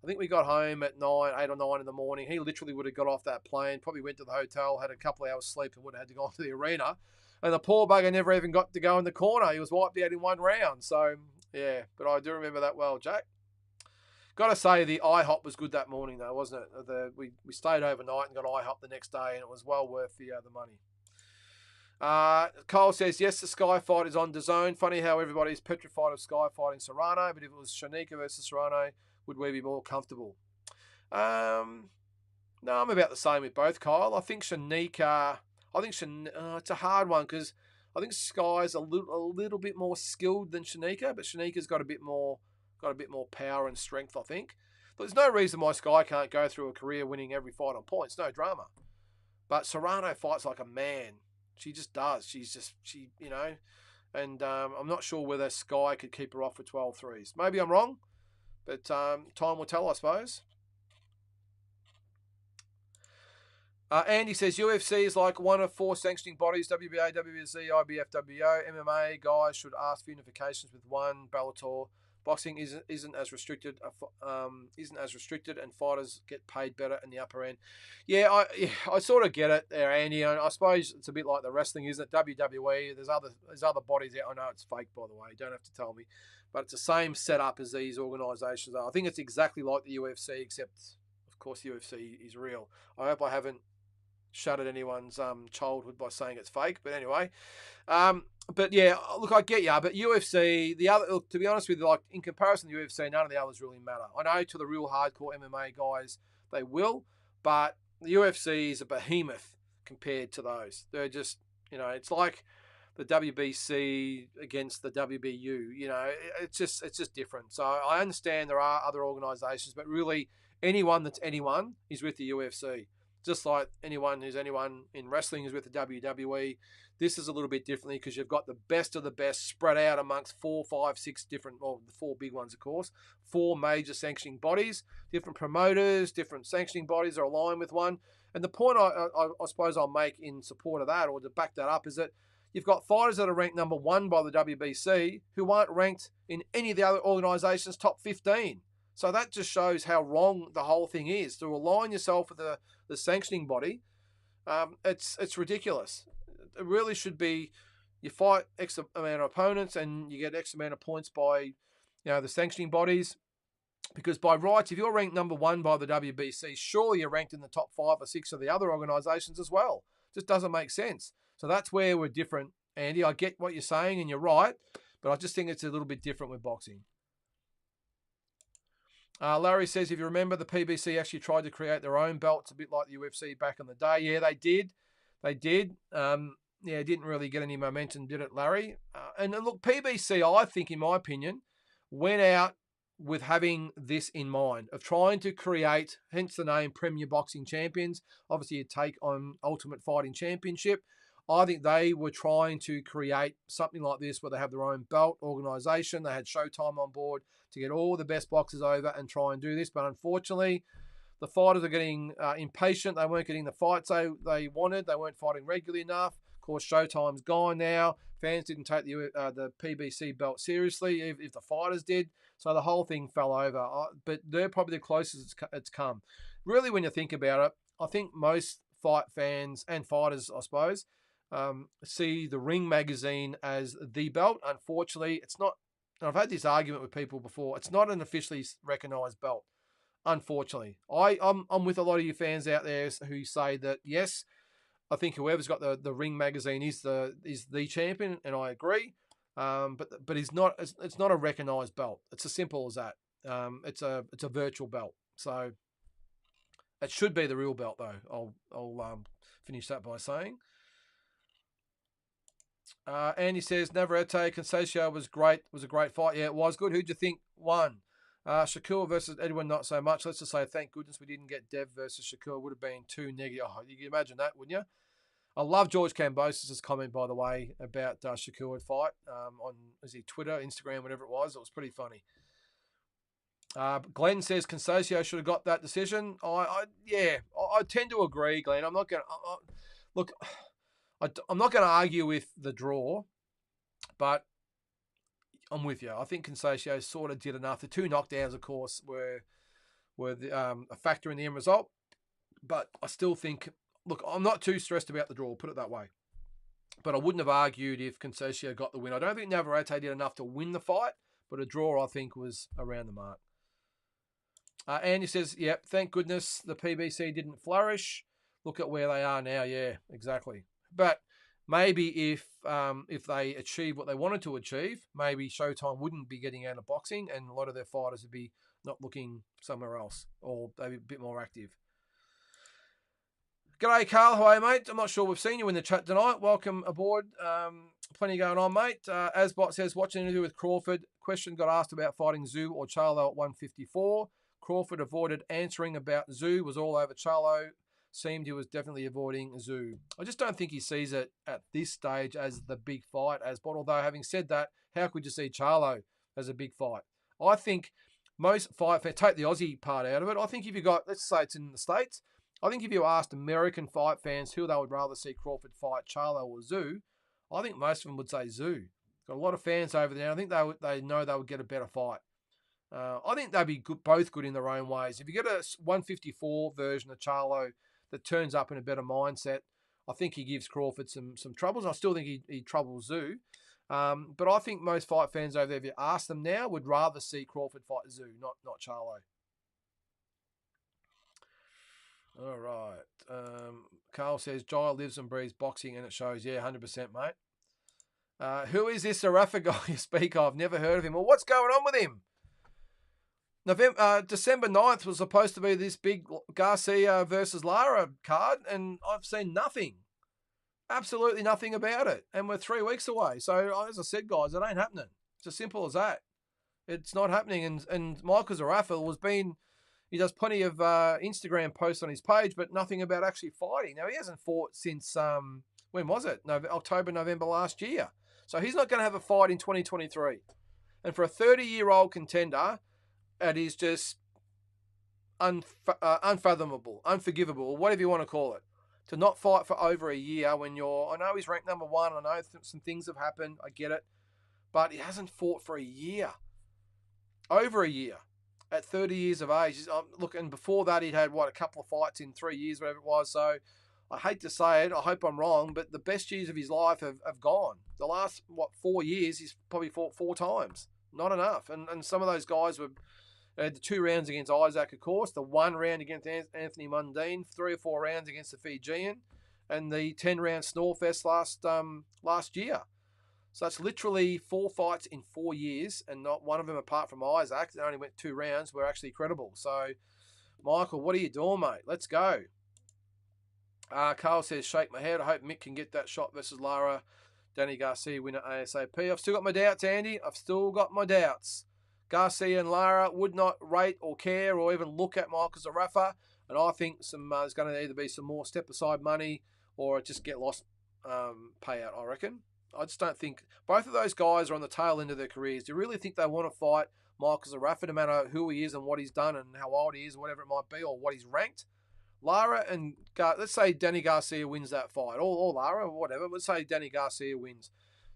I think we got home at 8 or 9 in the morning. He literally would have got off that plane, probably went to the hotel, had a couple of hours sleep, and would have had to go into the arena. And the poor bugger never even got to go in the corner. He was wiped out in one round. So, yeah, but I do remember that well, Jack. Got to say, the IHOP was good that morning, though, wasn't it? We stayed overnight and got IHOP the next day, and it was well worth the money. Cole says, yes, the Sky Fight is on DAZN. Funny how everybody's petrified of Sky fighting Serrano, but if it was Shanika versus Serrano, would we be more comfortable? No, I'm about the same with both, Kyle. I think Shanika, it's a hard one because I think Sky's a little bit more skilled than Shanika, but Shanika's got a bit more power and strength, I think. But there's no reason why Sky can't go through a career winning every fight on points. No drama. But Serrano fights like a man. She just does. She and I'm not sure whether Sky could keep her off with 12 threes. Maybe I'm wrong, but time will tell, I suppose. Andy says UFC is like one of 4 sanctioning bodies: WBA, WBC, IBF, WO. MMA guys should ask for unifications with one. Bellator. Boxing isn't as restricted, and fighters get paid better in the upper end. Yeah, I sort of get it there, Andy. I suppose it's a bit like the wrestling, isn't it? WWE. There's other bodies out. I know it's fake, by the way. You don't have to tell me, but it's the same setup as these organisations are. I think it's exactly like the UFC, except of course the UFC is real. I hope I haven't shattered anyone's childhood by saying it's fake, but anyway. But yeah, look, I get you. But UFC, to be honest with you, like in comparison to UFC, none of the others really matter. I know to the real hardcore MMA guys, they will, but the UFC is a behemoth compared to those. They're just, it's like the WBC against the WBU. It's just different. So I understand there are other organisations, but really anyone that's anyone is with the UFC. Just like anyone who's anyone in wrestling is with the WWE. This is a little bit differently because you've got the best of the best spread out amongst 4, 5, 6 different, the 4 big ones, of course, 4 major sanctioning bodies, different promoters, different sanctioning bodies are aligned with one. And the point I suppose I'll make in support of that, or to back that up, is that you've got fighters that are ranked number 1 by the WBC who aren't ranked in any of the other organisations' top 15. So that just shows how wrong the whole thing is. To align yourself with the sanctioning body, it's ridiculous. It really should be you fight X amount of opponents and you get X amount of points by the sanctioning bodies. Because by rights, if you're ranked number 1 by the WBC, surely you're ranked in the top 5 or 6 of the other organisations as well. Just doesn't make sense. So that's where we're different, Andy. I get what you're saying and you're right, but I just think it's a little bit different with boxing. Larry says, if you remember, the PBC actually tried to create their own belts, a bit like the UFC back in the day. Yeah, they did. It didn't really get any momentum, did it, Larry? And look, PBC, I think, in my opinion, went out with having this in mind, of trying to create, hence the name Premier Boxing Champions, obviously a take on Ultimate Fighting Championship. I think they were trying to create something like this where they have their own belt organisation. They had Showtime on board to get all the best boxers over and try and do this. But unfortunately, the fighters are getting impatient. They weren't getting the fights they wanted. They weren't fighting regularly enough. Of course, Showtime's gone now. Fans didn't take the PBC belt seriously, if the fighters did. So the whole thing fell over. But they're probably the closest it's come. Really, when you think about it, I think most fight fans and fighters, I suppose, see the Ring magazine as the belt. Unfortunately, it's not. And I've had this argument with people before. It's not an officially recognised belt. Unfortunately, I'm with a lot of you fans out there who say that yes, I think whoever's got the Ring magazine is the champion, and I agree. But it's not a recognised belt. It's as simple as that. It's a virtual belt. So it should be the real belt, though. I'll finish that by saying. Andy says Navarrete Conceição was a great fight. Yeah, it was good. Who'd you think won? Shakur versus Edwin, not so much. Let's just say thank goodness we didn't get Dev versus Shakur. Would have been too negative. Oh, you can imagine that, wouldn't you? I love George Kambosos' comment, by the way, about Shakur fight on Twitter, Instagram, whatever it was. It was pretty funny. Glenn says Consosio should have got that decision. I tend to agree, Glenn. I'm not going to look. I'm not going to argue with the draw, but I'm with you. I think Consosio sort of did enough. The two knockdowns, of course, were a factor in the end result. But I still think, look, I'm not too stressed about the draw, put it that way. But I wouldn't have argued if Consosio got the win. I don't think Navarrete did enough to win the fight, but a draw, I think, was around the mark. Andy says, yep, thank goodness the PBC didn't flourish. Look at where they are now. Yeah, exactly. But maybe if they achieve what they wanted to achieve, maybe Showtime wouldn't be getting out of boxing and a lot of their fighters would be not looking somewhere else, or they'd be a bit more active. G'day, Carl. How are you, mate? I'm not sure we've seen you in the chat tonight. Welcome aboard. Plenty going on, mate. Asbot says, watching an interview with Crawford. Question got asked about fighting Zhu or Charlo at 154. Crawford avoided answering about Zhu, was all over Charlo. Seemed he was definitely avoiding Zhu. I just don't think he sees it at this stage as the big fight, Asbot. Although, having said that, how could you see Charlo as a big fight? I think most fight fans, take the Aussie part out of it, I think if you got, let's say it's in the States, I think if you asked American fight fans who they would rather see Crawford fight, Charlo or Zhu, I think most of them would say Zhu. Got a lot of fans over there. I think they know they would get a better fight. I think they'd be good, both good in their own ways. If you get a 154 version of Charlo that turns up in a better mindset, I think he gives Crawford some troubles. I still think he troubles Zhu. But I think most fight fans over there, if you ask them now, would rather see Crawford fight Zhu, not Charlo. All right. Carl says, Giles lives and breathes boxing and it shows. Yeah, 100%, mate. Who is this Arafa guy you speak of? Never heard of him. Well, what's going on with him? December 9th was supposed to be this big Garcia versus Lara card, and I've seen nothing. Absolutely nothing about it. And we're 3 weeks away. So, as I said, guys, it ain't happening. It's as simple as that. It's not happening. And Michael Zarafa he does plenty of Instagram posts on his page, but nothing about actually fighting. Now, he hasn't fought since, when was it? October, November last year. So he's not going to have a fight in 2023. And for a 30-year-old contender, it is just unfathomable, unforgivable, whatever you want to call it, to not fight for over a year when I know he's ranked number one, I know some things have happened, I get it, but he hasn't fought for a year. Over a year. At 30 years of age. Look, and before that he'd had, a couple of fights in 3 years, whatever it was. So I hate to say it, I hope I'm wrong, but the best years of his life have gone. The last, 4 years, he's probably fought 4 times. Not enough. And some of those guys had the 2 rounds against Isaac, of course, the 1 round against Anthony Mundine, 3 or 4 rounds against the Fijian, and the 10-round Snorefest last year. So that's literally 4 fights in 4 years, and not one of them, apart from Isaac, that only went 2 rounds, were actually credible. So, Michael, what are you doing, mate? Let's go. Carl says, shake my head. I hope Mick can get that shot versus Lara. Danny Garcia winner ASAP. I've still got my doubts, Andy. I've still got my doubts. Garcia and Lara would not rate or care or even look at Michael Zarafa, and I think there's going to either be some more step-aside money or just get lost payout, I reckon. I just don't think both of those guys are on the tail end of their careers. Do you really think they want to fight Michael Zarafa, no matter who he is and what he's done and how old he is, whatever it might be, or what he's ranked? Lara and let's say Danny Garcia wins that fight, or Lara, or whatever. Let's say Danny Garcia wins.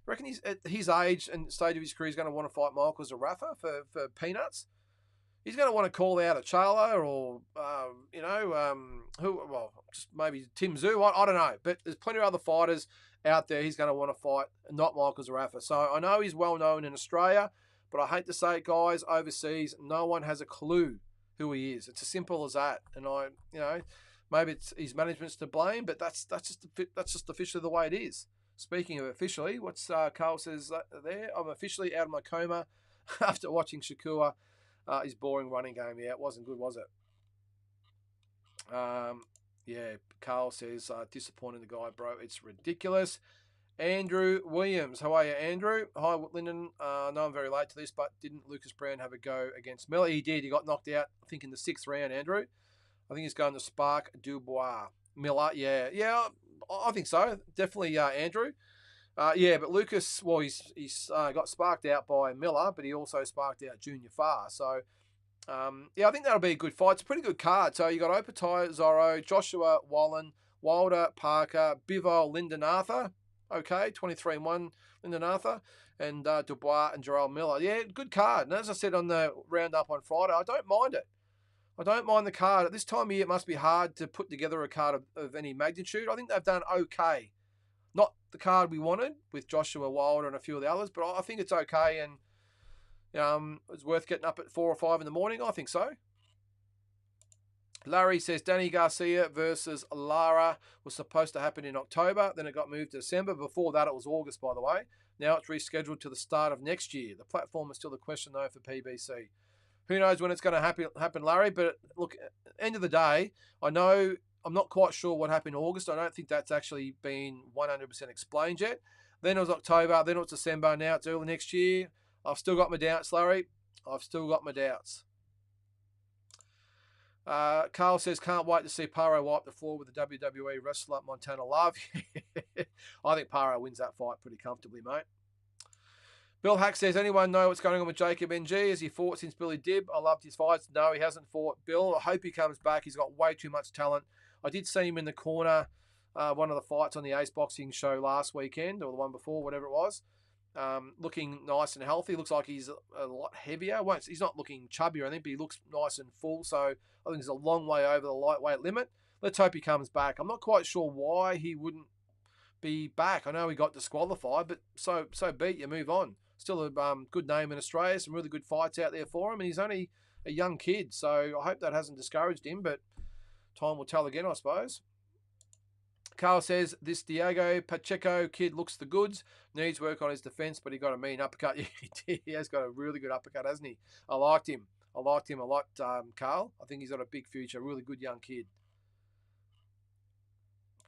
I reckon he's at his age and stage of his career, he's going to want to fight Michael Zarafa for peanuts. He's going to want to call out a Charlo or just maybe Tim Zhu. I don't know, but there's plenty of other fighters out there he's going to want to fight, not Michael Zarafa. So I know he's well known in Australia, but I hate to say it, guys, overseas, no one has a clue who he is. It's as simple as that. And maybe it's his management's to blame, but that's just officially the way it is. Speaking of officially, what's Carl says there? I'm officially out of my coma after watching Shakur. His boring running game. Yeah, it wasn't good, was it? Yeah, Carl says, disappointing the guy, bro. It's ridiculous. Andrew Williams. How are you, Andrew? Hi, Lynden. I know I'm very late to this, but didn't Lucas Brown have a go against Miller? He did. He got knocked out, I think, in the 6th round, Andrew. I think he's going to Spark Dubois. Miller, yeah, I think so. Definitely Andrew. Yeah, but Lucas, well, he's got sparked out by Miller, but he also sparked out Junior Farr. So Yeah, I think that'll be a good fight. It's a pretty good card. So you got Opatai, Zorro, Joshua Wallen, Wilder, Parker, Bivol, Lyndon Arthur. Okay, 23-1 Lyndon Arthur, and Dubois and Jarrell Miller. Yeah, good card. And as I said on the roundup on Friday, I don't mind it. I don't mind the card. At this time of year, it must be hard to put together a card of any magnitude. I think they've done okay. Not the card we wanted with Joshua Wilder and a few of the others, but I think it's okay, and it's worth getting up at 4 or 5 in the morning. I think so. Larry says Danny Garcia versus Lara was supposed to happen in October. Then it got moved to December. Before that, it was August, by the way. Now it's rescheduled to the start of next year. The platform is still the question, though, for PBC. Who knows when it's going to happen, Larry? But look, at the end of the day, I'm not quite sure what happened in August. I don't think that's actually been 100% explained yet. Then it was October. Then it was December. Now it's early next year. I've still got my doubts, Larry. I've still got my doubts. Carl says, can't wait to see Paro wipe the floor with the WWE wrestler Montana Love. I think Paro wins that fight pretty comfortably, mate. Bill Hack says, anyone know what's going on with Jacob NG? Has he fought since Billy Dibb? I loved his fights. No, he hasn't fought. Bill, I hope he comes back. He's got way too much talent. I did see him in the corner, one of the fights on the Ace Boxing show last weekend, or the one before, whatever it was. Looking nice and healthy. Looks like he's a lot heavier. He's not looking chubby or anything, but he looks nice and full. So I think he's a long way over the lightweight limit. Let's hope he comes back. I'm not quite sure why he wouldn't be back. I know he got disqualified, but so be it. You move on. Still a good name in Australia. Some really good fights out there for him, and he's only a young kid. So I hope that hasn't discouraged him, but time will tell again, I suppose. Carl says, this Diego Pacheco kid looks the goods. Needs work on his defence, but he got a mean uppercut. He has got a really good uppercut, hasn't he? I liked him. I liked Carl. I think he's got a big future. Really good young kid.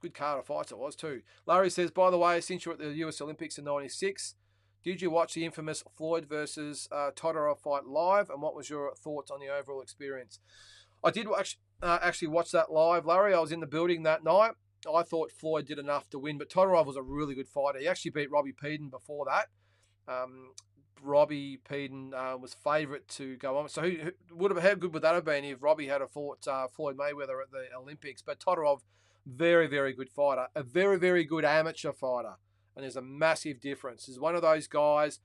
Good card of fights it was too. Larry says, by the way, since you were at the US Olympics in 96, did you watch the infamous Floyd versus Todorov fight live? And what was your thoughts on the overall experience? I did actually watch that live, Larry. I was in the building that night. I thought Floyd did enough to win, but Todorov was a really good fighter. He actually beat Robbie Peden before that. Robbie Peden was favourite to go on. So how good would that have been if Robbie had fought Floyd Mayweather at the Olympics? But Todorov, very, very good fighter. A very, very good amateur fighter. And there's a massive difference. He's one of those guys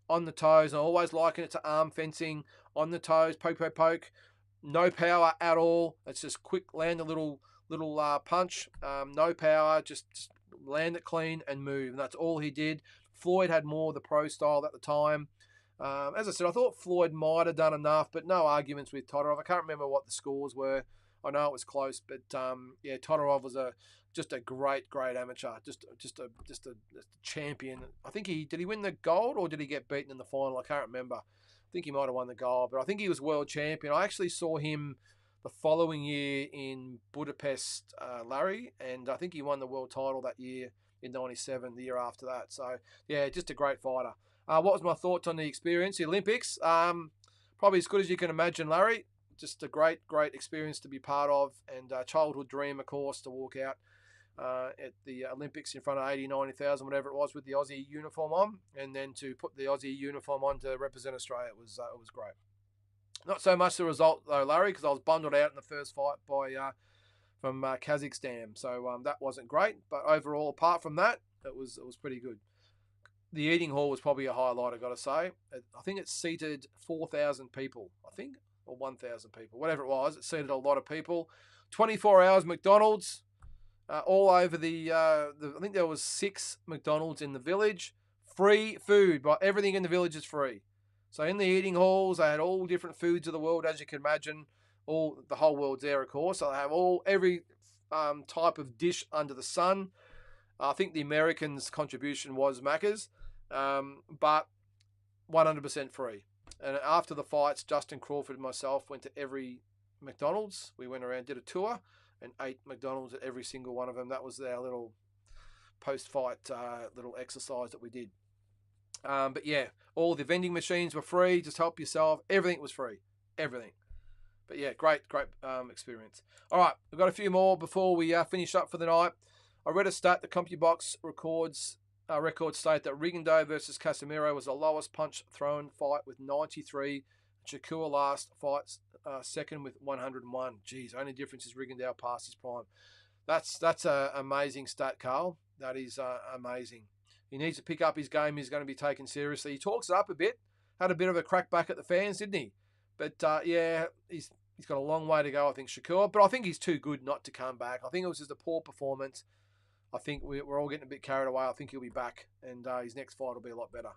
on the toes. And I always liken it to arm fencing. On the toes, poke, poke, poke. No power at all. It's just quick, land a little punch, no power, just land it clean and move. And that's all he did. Floyd had more of the pro style at the time. As I said, I thought Floyd might have done enough, but no arguments with Todorov. I can't remember what the scores were. I know it was close, but yeah, Todorov was just a great amateur, just a champion. I think did he win the gold or did he get beaten in the final? I can't remember. I think he might have won the gold, but I think he was world champion. I actually saw him the following year in Budapest, Larry, and I think he won the world title that year in 97, the year after that. So, yeah, just a great fighter. What was my thoughts on the experience? The Olympics, probably as good as you can imagine, Larry. Just a great experience to be part of, and a childhood dream, of course, to walk out at the Olympics in front of 80, 90,000, whatever it was, with the Aussie uniform on, and then to put the Aussie uniform on to represent Australia. It was great. Not so much the result, though, Larry, because I was bundled out in the first fight from Kazakhstan. So that wasn't great. But overall, apart from that, it was pretty good. The eating hall was probably a highlight, I've got to say. I think it seated 4,000 people, or 1,000 people, whatever it was. It seated a lot of people. 24 hours McDonald's all over I think there was 6 McDonald's in the village. Free food, but everything in the village is free. So in the eating halls, they had all different foods of the world, as you can imagine. The whole world's there, of course. So they have every type of dish under the sun. I think the Americans' contribution was Macca's, but 100% free. And after the fights, Justin Crawford and myself went to every McDonald's. We went around, did a tour, and ate McDonald's at every single one of them. That was our little post-fight little exercise that we did. But yeah, all the vending machines were free. Just help yourself. Everything was free. Everything. But yeah, great experience. All right, we've got a few more before we finish up for the night. I read a stat that CompuBox records state that Rigondeaux versus Casemiro was the lowest punch thrown fight with 93 Shakur last fight second with 101. Geez, only difference is Rigondeaux past his prime. That's an amazing stat, Carl. That is amazing. He needs to pick up his game. He's going to be taken seriously. He talks it up a bit. Had a bit of a crack back at the fans, didn't he? But yeah, he's got a long way to go, I think, Shakur. But I think he's too good not to come back. I think it was just a poor performance. I think we're all getting a bit carried away. I think he'll be back, and his next fight will be a lot better.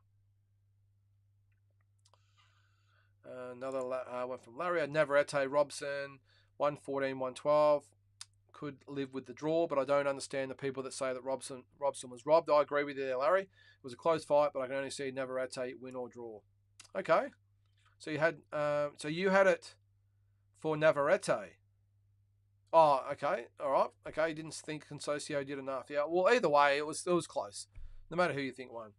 Another one from Larry. Navarrete Robson, 114, 112. Could live with the draw, but I don't understand the people that say that Robson was robbed. I agree with you there, Larry. It was a close fight, but I can only see Navarrete win or draw. Okay, so you had it for Navarrete. Oh, okay, all right, okay. You didn't think Consocio did enough. Yeah. Well, either way, it was close. No matter who you think won.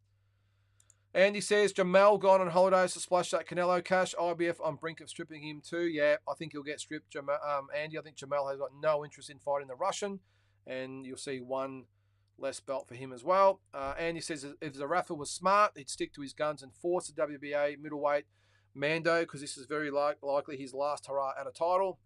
Andy says, Jamel gone on holidays to splash that Canelo cash. IBF on brink of stripping him too. Yeah, I think he'll get stripped. Andy, I think Jamel has got no interest in fighting the Russian, and you'll see one less belt for him as well. Andy says if Zarafa was smart, he'd stick to his guns and force the WBA middleweight Mando, because this is very likely his last hurrah at a title.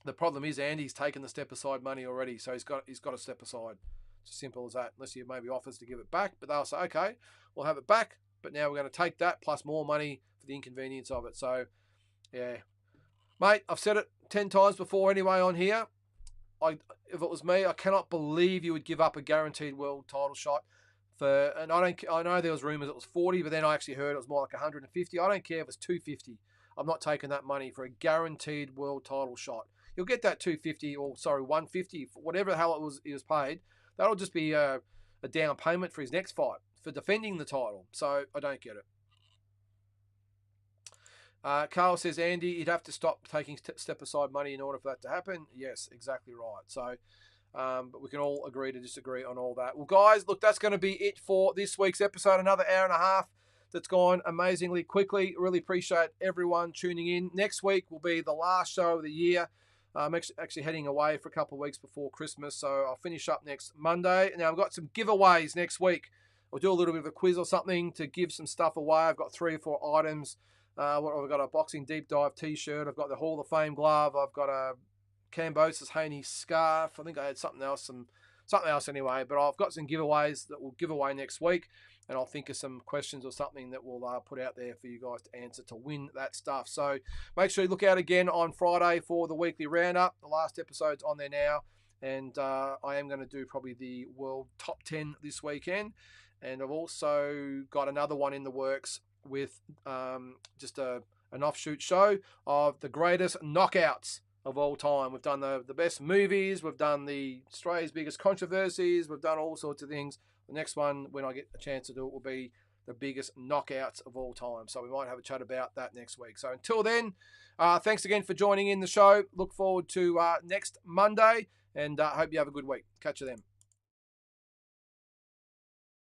The problem is Andy's taken the step aside money already, so he's got to step aside. It's as simple as that, unless he maybe offers to give it back. But they'll say, okay, we'll have it back, but now we're going to take that plus more money for the inconvenience of it. So, yeah. Mate, I've said it 10 times before anyway on here. If it was me, I cannot believe you would give up a guaranteed world title shot for, and I know there was rumours it was 40, but then I actually heard it was more like 150. I don't care if it's 250. I'm not taking that money for a guaranteed world title shot. You'll get that 250 or, sorry, 150, whatever the hell he was paid. That'll just be a down payment for his next fight, for defending the title. So I don't get it. Carl says, Andy, you'd have to stop taking step-aside money in order for that to happen. Yes, exactly right. So, but we can all agree to disagree on all that. Well, guys, look, that's going to be it for this week's episode. Another hour and a half that's gone amazingly quickly. Really appreciate everyone tuning in. Next week will be the last show of the year. I'm actually heading away for a couple of weeks before Christmas, so I'll finish up next Monday. Now, I've got some giveaways next week. I'll do a little bit of a quiz or something to give some stuff away. I've got 3 or 4 items. I've got a boxing deep dive t-shirt. I've got the Hall of Fame glove. I've got a Cambosis Haney scarf. I think I had something else anyway. But I've got some giveaways that we'll give away next week, and I'll think of some questions or something that we'll put out there for you guys to answer to win that stuff. So make sure you look out again on Friday for the weekly roundup. The last episode's on there now, and I am going to do probably the world top 10 this weekend, and I've also got another one in the works with just an offshoot show of the greatest knockouts of all time. We've done the best movies, we've done the Australia's biggest controversies, we've done all sorts of things. The next one, when I get a chance to do it, will be the biggest knockouts of all time. So we might have a chat about that next week. So until then, thanks again for joining in the show. Look forward to next Monday, and hope you have a good week. Catch you then.